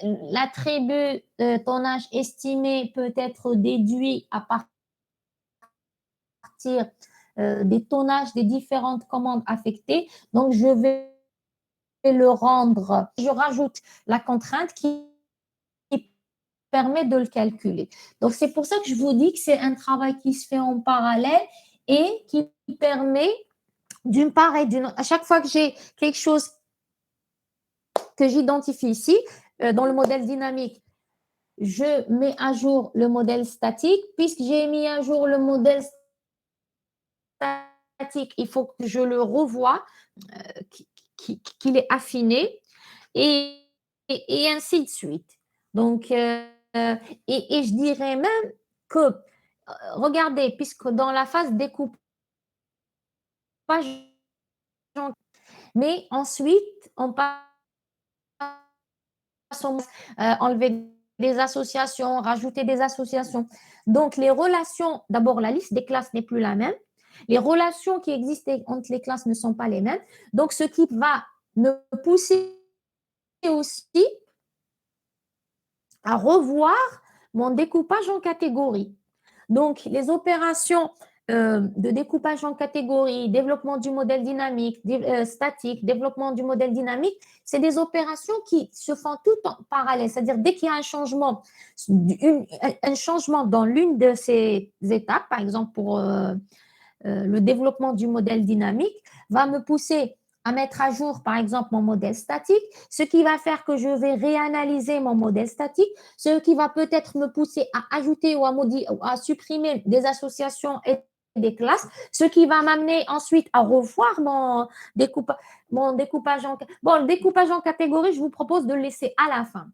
Speaker 1: l'attribut tonnage estimé peut être déduit à partir des tonnages des différentes commandes affectées. Donc, je vais le rendre, je rajoute la contrainte qui permet de le calculer. Donc, c'est pour ça que je vous dis que c'est un travail qui se fait en parallèle et qui permet d'une part et d'une autre. À chaque fois que j'ai quelque chose que j'identifie ici, dans le modèle dynamique, je mets à jour le modèle statique. Puisque j'ai mis à jour le modèle statique, il faut que je le revoie, qu'il est affiné, et ainsi de suite. Donc, et je dirais même que, regardez, puisque dans la phase découpage, mais ensuite, on passe enlever des associations, rajouter des associations. Donc, les relations, d'abord, la liste des classes n'est plus la même. Les relations qui existaient entre les classes ne sont pas les mêmes. Donc, ce qui va me pousser aussi à revoir mon découpage en catégories. Donc, les opérations de découpage en catégories, développement du modèle dynamique, statique, développement du modèle dynamique, c'est des opérations qui se font toutes en parallèle. C'est-à-dire, dès qu'il y a un changement dans l'une de ces étapes, par exemple pour le développement du modèle dynamique, va me pousser à mettre à jour, par exemple, mon modèle statique, ce qui va faire que je vais réanalyser mon modèle statique, ce qui va peut-être me pousser à ajouter ou à supprimer des associations et des classes, ce qui va m'amener ensuite à revoir mon découpage en... Bon, le découpage en catégorie, je vous propose de le laisser à la fin.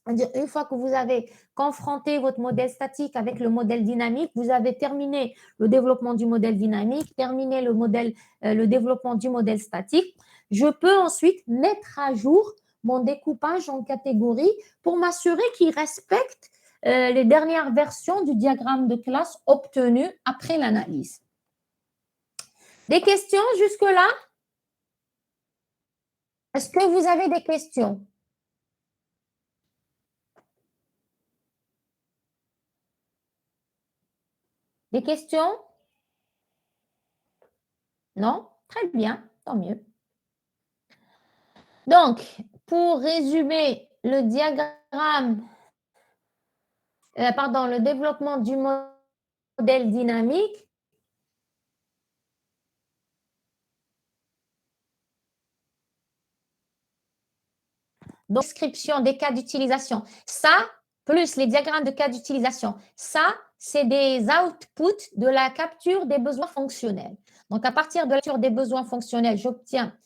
Speaker 1: Une fois que vous avez confronté votre modèle statique avec le modèle dynamique, vous avez terminé le développement du modèle dynamique, terminé le développement du modèle statique. Je peux ensuite mettre à jour mon découpage en catégories pour m'assurer qu'il respecte les dernières versions du diagramme de classe obtenu après l'analyse. Des questions jusque-là? Est-ce que vous avez des questions? Des questions? Non? Très bien, tant mieux. Donc, pour résumer, le développement du modèle dynamique, description des cas d'utilisation. Ça, plus les diagrammes de cas d'utilisation, ça, c'est des outputs de la capture des besoins fonctionnels. Donc, à partir de la capture des besoins fonctionnels, j'obtiens,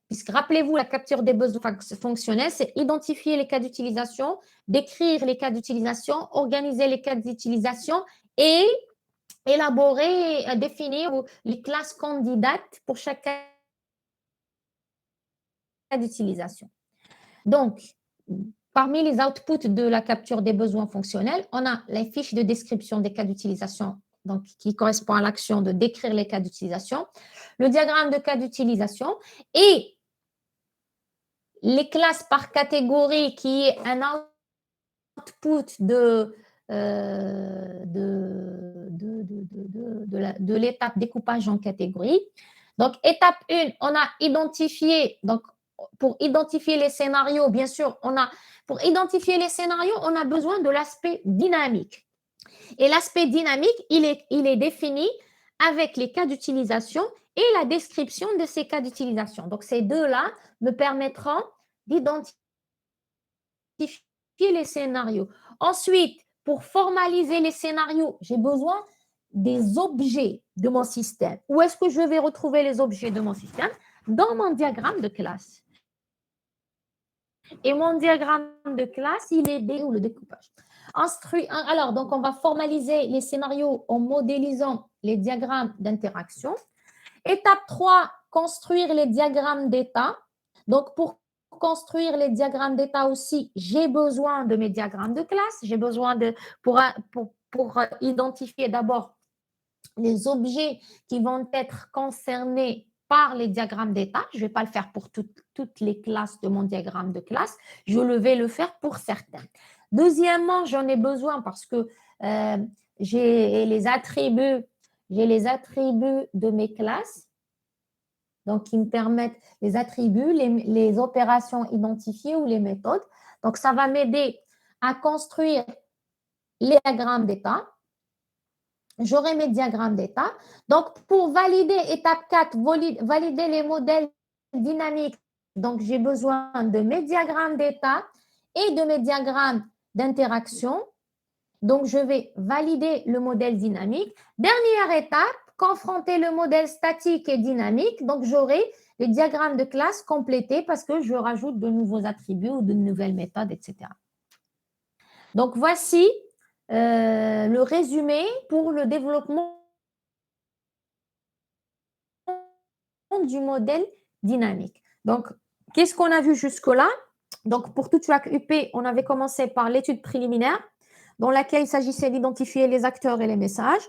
Speaker 1: puisque rappelez-vous, la capture des besoins fonctionnels, c'est identifier les cas d'utilisation, décrire les cas d'utilisation, organiser les cas d'utilisation et élaborer, définir les classes candidates pour chaque cas d'utilisation. Donc, parmi les outputs de la capture des besoins fonctionnels, on a les fiches de description des cas d'utilisation, donc qui correspond à l'action de décrire les cas d'utilisation, le diagramme de cas d'utilisation et les classes par catégorie qui est un output de l'étape découpage en catégories. Donc, étape 1, on a identifié, donc pour identifier les scénarios, bien sûr, pour identifier les scénarios, on a besoin de l'aspect dynamique. Et l'aspect dynamique, il est défini avec les cas d'utilisation et la description de ces cas d'utilisation. Donc, ces deux-là me permettront d'identifier les scénarios. Ensuite, pour formaliser les scénarios, j'ai besoin des objets de mon système. Où est-ce que je vais retrouver les objets de mon système? Dans mon diagramme de classe. Et mon diagramme de classe, il est le découpage. Alors, donc, on va formaliser les scénarios en modélisant les diagrammes d'interaction. Étape 3, construire les diagrammes d'état. Donc, pour construire les diagrammes d'état aussi, j'ai besoin de mes diagrammes de classe. J'ai besoin pour identifier d'abord les objets qui vont être concernés par les diagrammes d'état. Je ne vais pas le faire pour toutes les classes de mon diagramme de classe. Je vais le faire pour certains. Deuxièmement, j'en ai besoin parce que j'ai les attributs de mes classes. Donc, qui me permettent les attributs, les opérations identifiées ou les méthodes. Donc, ça va m'aider à construire les diagrammes d'état. j'aurai mes diagrammes d'état. Donc, pour valider étape 4, valider les modèles dynamiques, donc j'ai besoin de mes diagrammes d'état et de mes diagrammes d'interaction. Donc, je vais valider le modèle dynamique. Dernière étape, confronter le modèle statique et dynamique. Donc, j'aurai les diagrammes de classe complétés parce que je rajoute de nouveaux attributs ou de nouvelles méthodes, etc. Donc, voici le résumé pour le développement du modèle dynamique. Donc, qu'est-ce qu'on a vu jusque-là? Donc, pour toute chaque UP, on avait commencé par l'étude préliminaire, dans laquelle il s'agissait d'identifier les acteurs et les messages.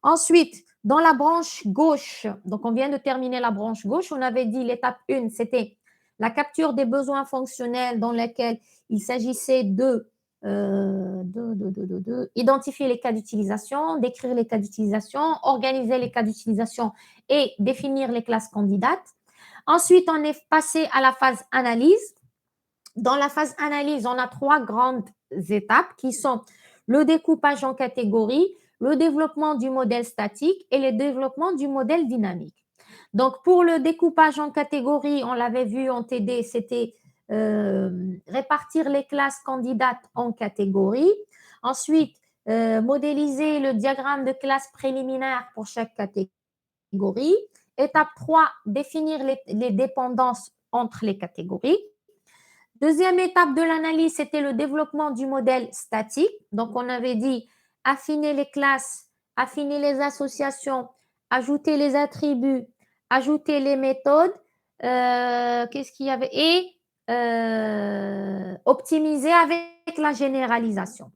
Speaker 1: Ensuite, dans la branche gauche, donc on vient de terminer la branche gauche, on avait dit l'étape 1, c'était la capture des besoins fonctionnels dans lesquels il s'agissait de identifier les cas d'utilisation, décrire les cas d'utilisation, organiser les cas d'utilisation et définir les classes candidates. Ensuite, on est passé à la phase analyse. Dans la phase analyse, on a 3 grandes étapes qui sont le découpage en catégories, le développement du modèle statique et le développement du modèle dynamique. Donc, pour le découpage en catégories, on l'avait vu en TD, c'était répartir les classes candidates en catégories. Ensuite, modéliser le diagramme de classe préliminaire pour chaque catégorie. Étape 3, définir les dépendances entre les catégories. Deuxième étape de l'analyse, c'était le développement du modèle statique. Donc, on avait dit affiner les classes, affiner les associations, ajouter les attributs, ajouter les méthodes. Qu'est-ce qu'il y avait? Et optimiser avec la généralisation.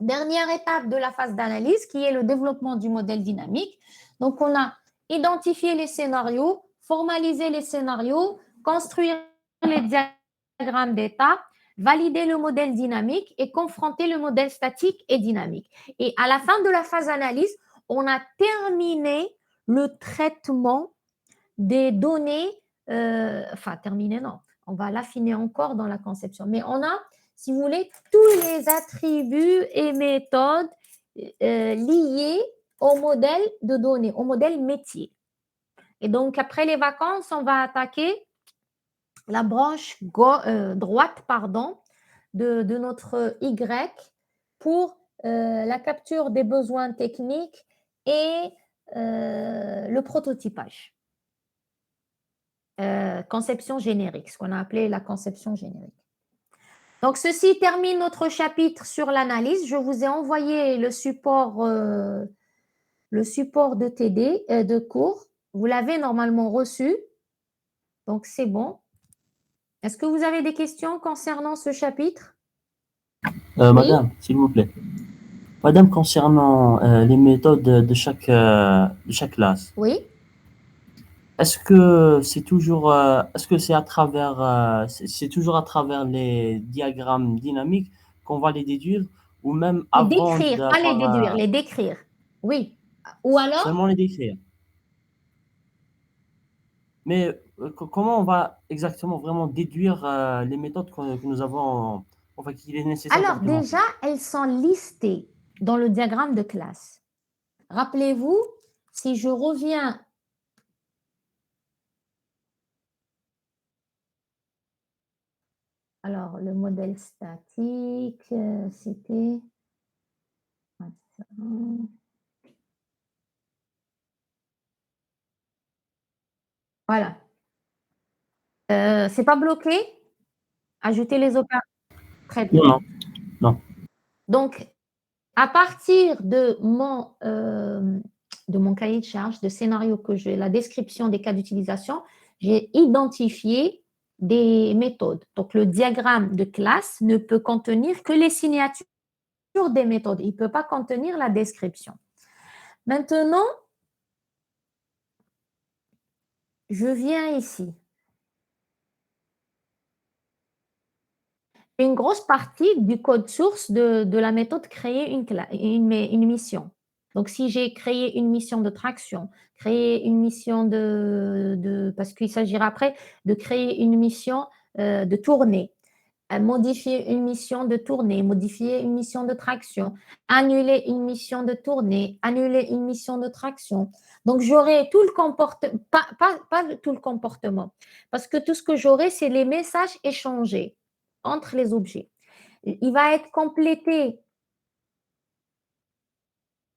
Speaker 1: Dernière étape de la phase d'analyse qui est le développement du modèle dynamique. Donc, on a identifié les scénarios, formalisé les scénarios, construire les diagrammes d'état, valider le modèle dynamique et confronter le modèle statique et dynamique. Et à la fin de la phase d'analyse, on a terminé le traitement des données, terminé, non, on va l'affiner encore dans la conception, mais on a, si vous voulez, tous les attributs et méthodes liés au modèle de données, au modèle métier. Et donc, après les vacances, on va attaquer la branche droite de notre Y pour la capture des besoins techniques et le prototypage. Conception générique, ce qu'on a appelé la conception générique. Donc, ceci termine notre chapitre sur l'analyse. Je vous ai envoyé le support de TD, de cours. Vous l'avez normalement reçu. Donc, c'est bon. Est-ce que vous avez des questions concernant ce chapitre?
Speaker 2: Madame, s'il vous plaît. Madame, concernant les méthodes de chaque classe,
Speaker 1: Oui.
Speaker 2: est-ce que c'est toujours, est-ce que c'est à travers, c'est toujours à travers les diagrammes dynamiques qu'on va les déduire ou même
Speaker 1: Les
Speaker 2: avant
Speaker 1: décrire, pas les déduire,
Speaker 2: d'avoir
Speaker 1: les décrire. Oui. Ou alors?
Speaker 2: seulement les décrire? Mais comment on va exactement vraiment déduire les méthodes que nous avons, enfin qu'il est nécessaire
Speaker 1: Alors,
Speaker 2: d'implémenter?
Speaker 1: déjà, elles sont listées dans le diagramme de classe. Rappelez-vous, si je reviens alors, le modèle statique, c'était... Voilà. C'est pas bloqué? Ajouter les opérations. Très bien.
Speaker 2: Non, non.
Speaker 1: Donc, à partir de mon cahier de charge, de scénario que j'ai, la description des cas d'utilisation, j'ai identifié des méthodes. Donc, le diagramme de classe ne peut contenir que les signatures des méthodes. Il ne peut pas contenir la description. Maintenant, je viens ici. Une grosse partie du code source de la méthode créer une mission. Donc, si j'ai créé une mission de traction, créer une mission parce qu'il s'agira après de créer une mission de tournée, modifier une mission de tournée, modifier une mission de traction, annuler une mission de tournée, annuler une mission de traction. Donc, j'aurai tout le comportement, pas tout le comportement, parce que tout ce que j'aurai, c'est les messages échangés entre les objets. Il va être complété.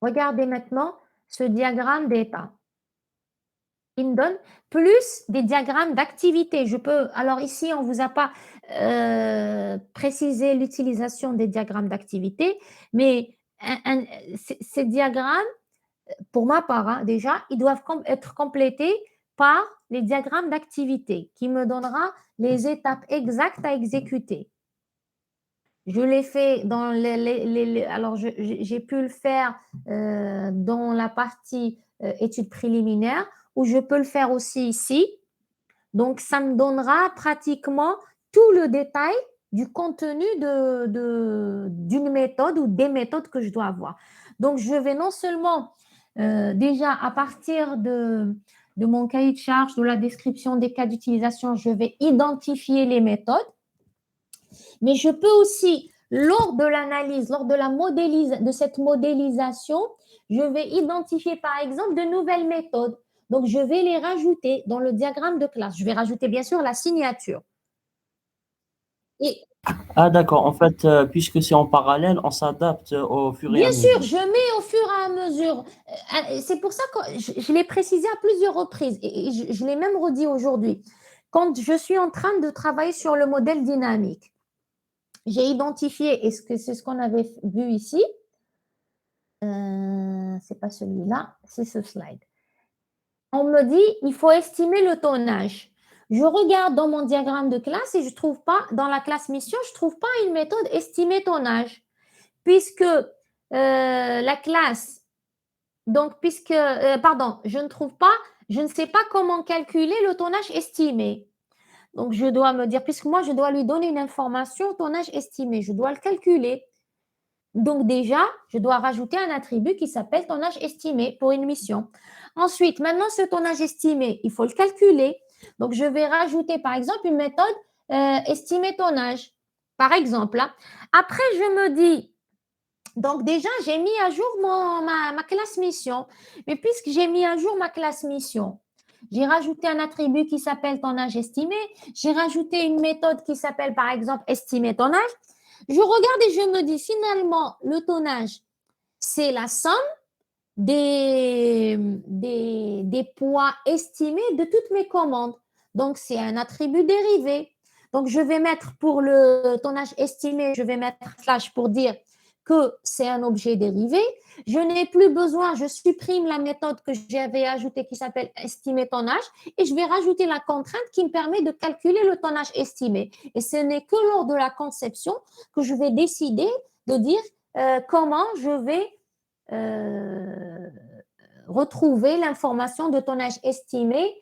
Speaker 1: Regardez maintenant ce diagramme d'état. Il me donne plus des diagrammes d'activité. Alors ici, on ne vous a pas précisé l'utilisation des diagrammes d'activité, mais ces diagrammes, pour ma part, hein, déjà, ils doivent être complétés par les diagrammes d'activité qui me donnera les étapes exactes à exécuter. Je l'ai fait dans alors j'ai pu le faire dans la partie études préliminaires, ou je peux le faire aussi ici. Donc, ça me donnera pratiquement tout le détail du contenu d'une méthode ou des méthodes que je dois avoir. Donc, je vais non seulement déjà à partir de mon cahier de charge, de la description des cas d'utilisation, je vais identifier les méthodes, mais je peux aussi, lors de l'analyse, lors de cette modélisation, je vais identifier par exemple de nouvelles méthodes. Donc, je vais les rajouter dans le diagramme de classe. Je vais rajouter bien sûr la signature.
Speaker 2: Ah, d'accord. En fait, puisque c'est en parallèle, on s'adapte au fur et à
Speaker 1: Bien sûr,
Speaker 2: mesure.
Speaker 1: je mets au fur et à mesure. C'est pour ça que je l'ai précisé à plusieurs reprises et je l'ai même redit aujourd'hui. Quand je suis en train de travailler sur le modèle dynamique, j'ai identifié, et c'est ce qu'on avait vu ici, c'est pas celui-là, c'est ce slide. On me dit, il faut estimer le tonnage. Je regarde dans mon diagramme de classe et je trouve pas, dans la classe mission, je trouve pas une méthode estimer tonnage. Puisque la classe, donc je ne trouve pas, je ne sais pas comment calculer le tonnage estimé. Donc, je dois me dire, puisque moi, je dois lui donner une information, tonnage estimé, je dois le calculer. Donc déjà, je dois rajouter un attribut qui s'appelle tonnage estimé pour une mission. Ensuite, maintenant, ce tonnage estimé, il faut le calculer. Donc, je vais rajouter, par exemple, une méthode estimer tonnage, par exemple. Hein. Après, je me dis, donc déjà, j'ai mis à jour ma classe mission. Mais puisque j'ai mis à jour ma classe mission, j'ai rajouté un attribut qui s'appelle tonnage estimé. J'ai rajouté une méthode qui s'appelle, par exemple, estimer tonnage. Je regarde et je me dis, finalement, le tonnage, c'est la somme des poids estimés de toutes mes commandes. Donc, c'est un attribut dérivé. Donc, je vais mettre pour le tonnage estimé, je vais mettre slash pour dire que c'est un objet dérivé. Je n'ai plus besoin, je supprime la méthode que j'avais ajoutée qui s'appelle estimer tonnage et je vais rajouter la contrainte qui me permet de calculer le tonnage estimé. Et ce n'est que lors de la conception que je vais décider de dire comment je vais retrouver l'information de tonnage estimé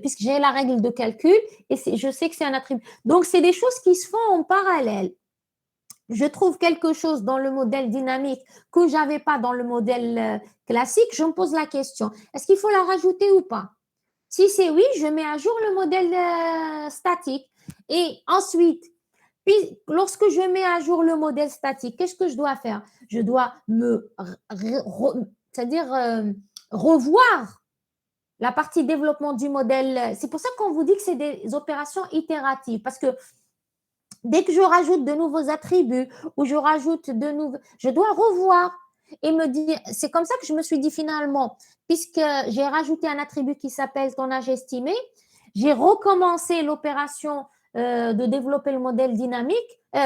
Speaker 1: puisque j'ai la règle de calcul et je sais que c'est un attribut. Donc, c'est des choses qui se font en parallèle. Je trouve quelque chose dans le modèle dynamique que je n'avais pas dans le modèle classique, je me pose la question, est-ce qu'il faut la rajouter ou pas? Si c'est oui, je mets à jour le modèle statique. Et ensuite, puis, lorsque je mets à jour le modèle statique, qu'est-ce que je dois faire? Je dois c'est-à-dire revoir la partie développement du modèle. C'est pour ça qu'on vous dit que c'est des opérations itératives, parce que dès que je rajoute de nouveaux attributs ou je rajoute je dois revoir et me dire, c'est comme ça que je me suis dit finalement, puisque j'ai rajouté un attribut qui s'appelle tonnage estimé, j'ai recommencé l'opération de développer le modèle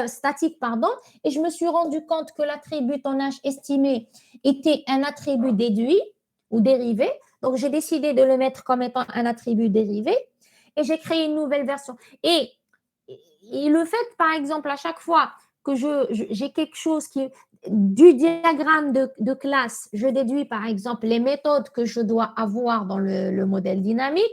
Speaker 1: statique, et je me suis rendu compte que l'attribut tonnage estimé était un attribut déduit ou dérivé. Donc, j'ai décidé de le mettre comme étant un attribut dérivé et j'ai créé une nouvelle version. Et le fait, par exemple, à chaque fois que j'ai quelque chose du diagramme de classe, je déduis, par exemple, les méthodes que je dois avoir dans le modèle dynamique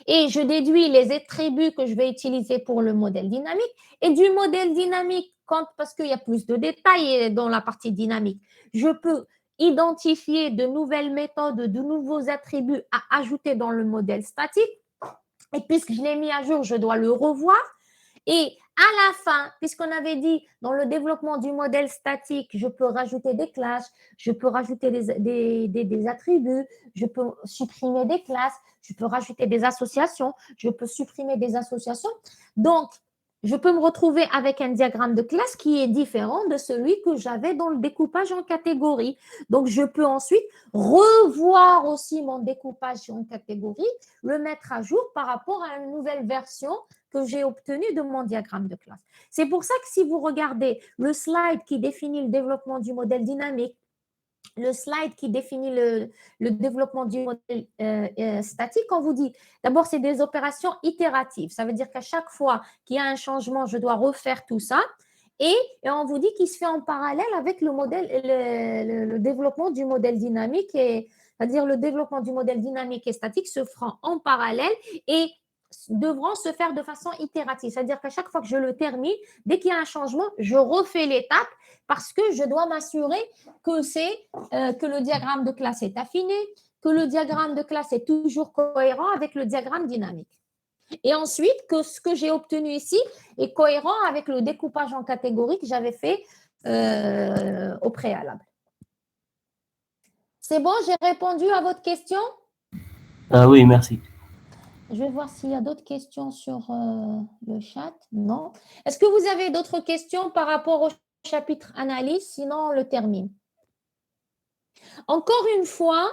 Speaker 1: et je déduis les attributs que je vais utiliser pour le modèle dynamique. Et du modèle dynamique, parce qu'il y a plus de détails dans la partie dynamique, je peux identifier de nouvelles méthodes, de nouveaux attributs à ajouter dans le modèle statique. Et puisque je l'ai mis à jour, je dois le revoir. Et À la fin, puisqu'on avait dit dans le développement du modèle statique, je peux rajouter des classes, je peux rajouter des attributs, je peux supprimer des classes, je peux rajouter des associations, je peux supprimer des associations. Donc, je peux me retrouver avec un diagramme de classe qui est différent de celui que j'avais dans le découpage en catégories. Donc, je peux ensuite revoir aussi mon découpage en catégories, le mettre à jour par rapport à une nouvelle version que j'ai obtenue de mon diagramme de classe. C'est pour ça que si vous regardez le slide qui définit le développement du modèle dynamique, le slide qui définit le développement du modèle statique, on vous dit, d'abord, c'est des opérations itératives. Ça veut dire qu'à chaque fois qu'il y a un changement, je dois refaire tout ça. Et on vous dit qu'il se fait en parallèle avec le modèle, le développement du modèle dynamique, c'est-à-dire le développement du modèle dynamique et statique se fera en parallèle et devront se faire de façon itérative. C'est-à-dire qu'à chaque fois que je le termine, dès qu'il y a un changement, je refais l'étape parce que je dois m'assurer que le diagramme de classe est affiné, que le diagramme de classe est toujours cohérent avec le diagramme dynamique. Et ensuite, que ce que j'ai obtenu ici est cohérent avec le découpage en catégories que j'avais fait au préalable. C'est bon, j'ai répondu à votre question?
Speaker 2: Oui, merci.
Speaker 1: Je vais voir s'il y a d'autres questions sur le chat. Non. Est-ce que vous avez d'autres questions par rapport au chapitre analyse? Sinon, on le termine. Encore une fois,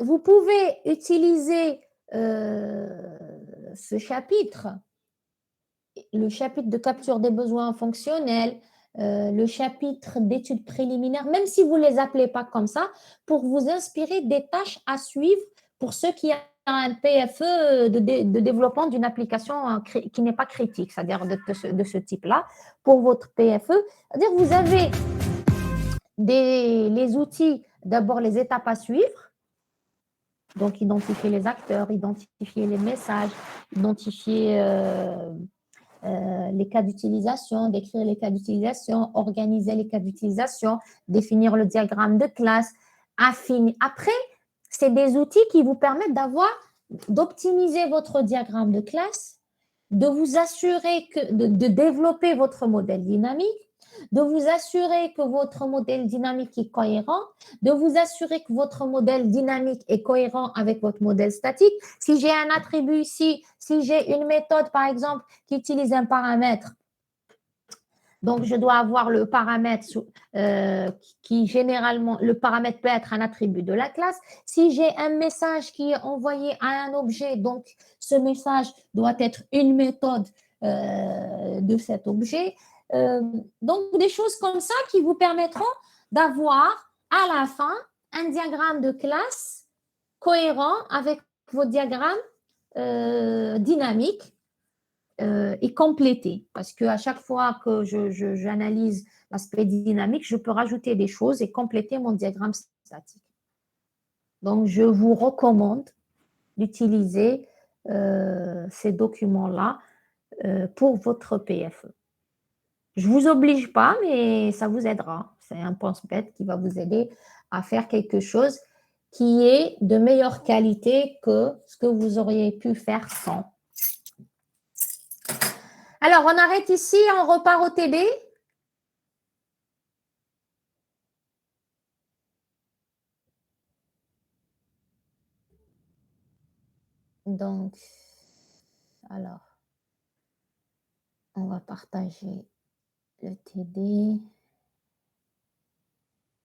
Speaker 1: vous pouvez utiliser ce chapitre, le chapitre de capture des besoins fonctionnels, le chapitre d'études préliminaires, même si vous ne les appelez pas comme ça, pour vous inspirer des tâches à suivre pour ceux qui ont un PFE de développement d'une application qui n'est pas critique, c'est-à-dire de ce type-là, pour votre PFE. C'est-à-dire que vous avez les outils, d'abord les étapes à suivre, donc identifier les acteurs, identifier les messages, identifier les cas d'utilisation, décrire les cas d'utilisation, organiser les cas d'utilisation, définir le diagramme de classe, affiner. Après, c'est des outils qui vous permettent d'optimiser votre diagramme de classe, de vous assurer de développer votre modèle dynamique, de vous assurer que votre modèle dynamique est cohérent, de vous assurer que votre modèle dynamique est cohérent avec votre modèle statique. Si j'ai un attribut ici, si j'ai une méthode, par exemple, qui utilise un paramètre, donc je dois avoir le paramètre qui généralement, le paramètre peut être un attribut de la classe. Si j'ai un message qui est envoyé à un objet, donc ce message doit être une méthode de cet objet. Donc, des choses comme ça qui vous permettront d'avoir à la fin un diagramme de classe cohérent avec vos diagrammes dynamiques et complété. Parce qu'à chaque fois que j'analyse l'aspect dynamique, je peux rajouter des choses et compléter mon diagramme statique. Donc, je vous recommande d'utiliser ces documents-là pour votre PFE. Je ne vous oblige pas, mais ça vous aidera. C'est un pense-bête qui va vous aider à faire quelque chose qui est de meilleure qualité que ce que vous auriez pu faire sans. Alors, on arrête ici, on repart au TD. Donc, alors, on va partager le TD.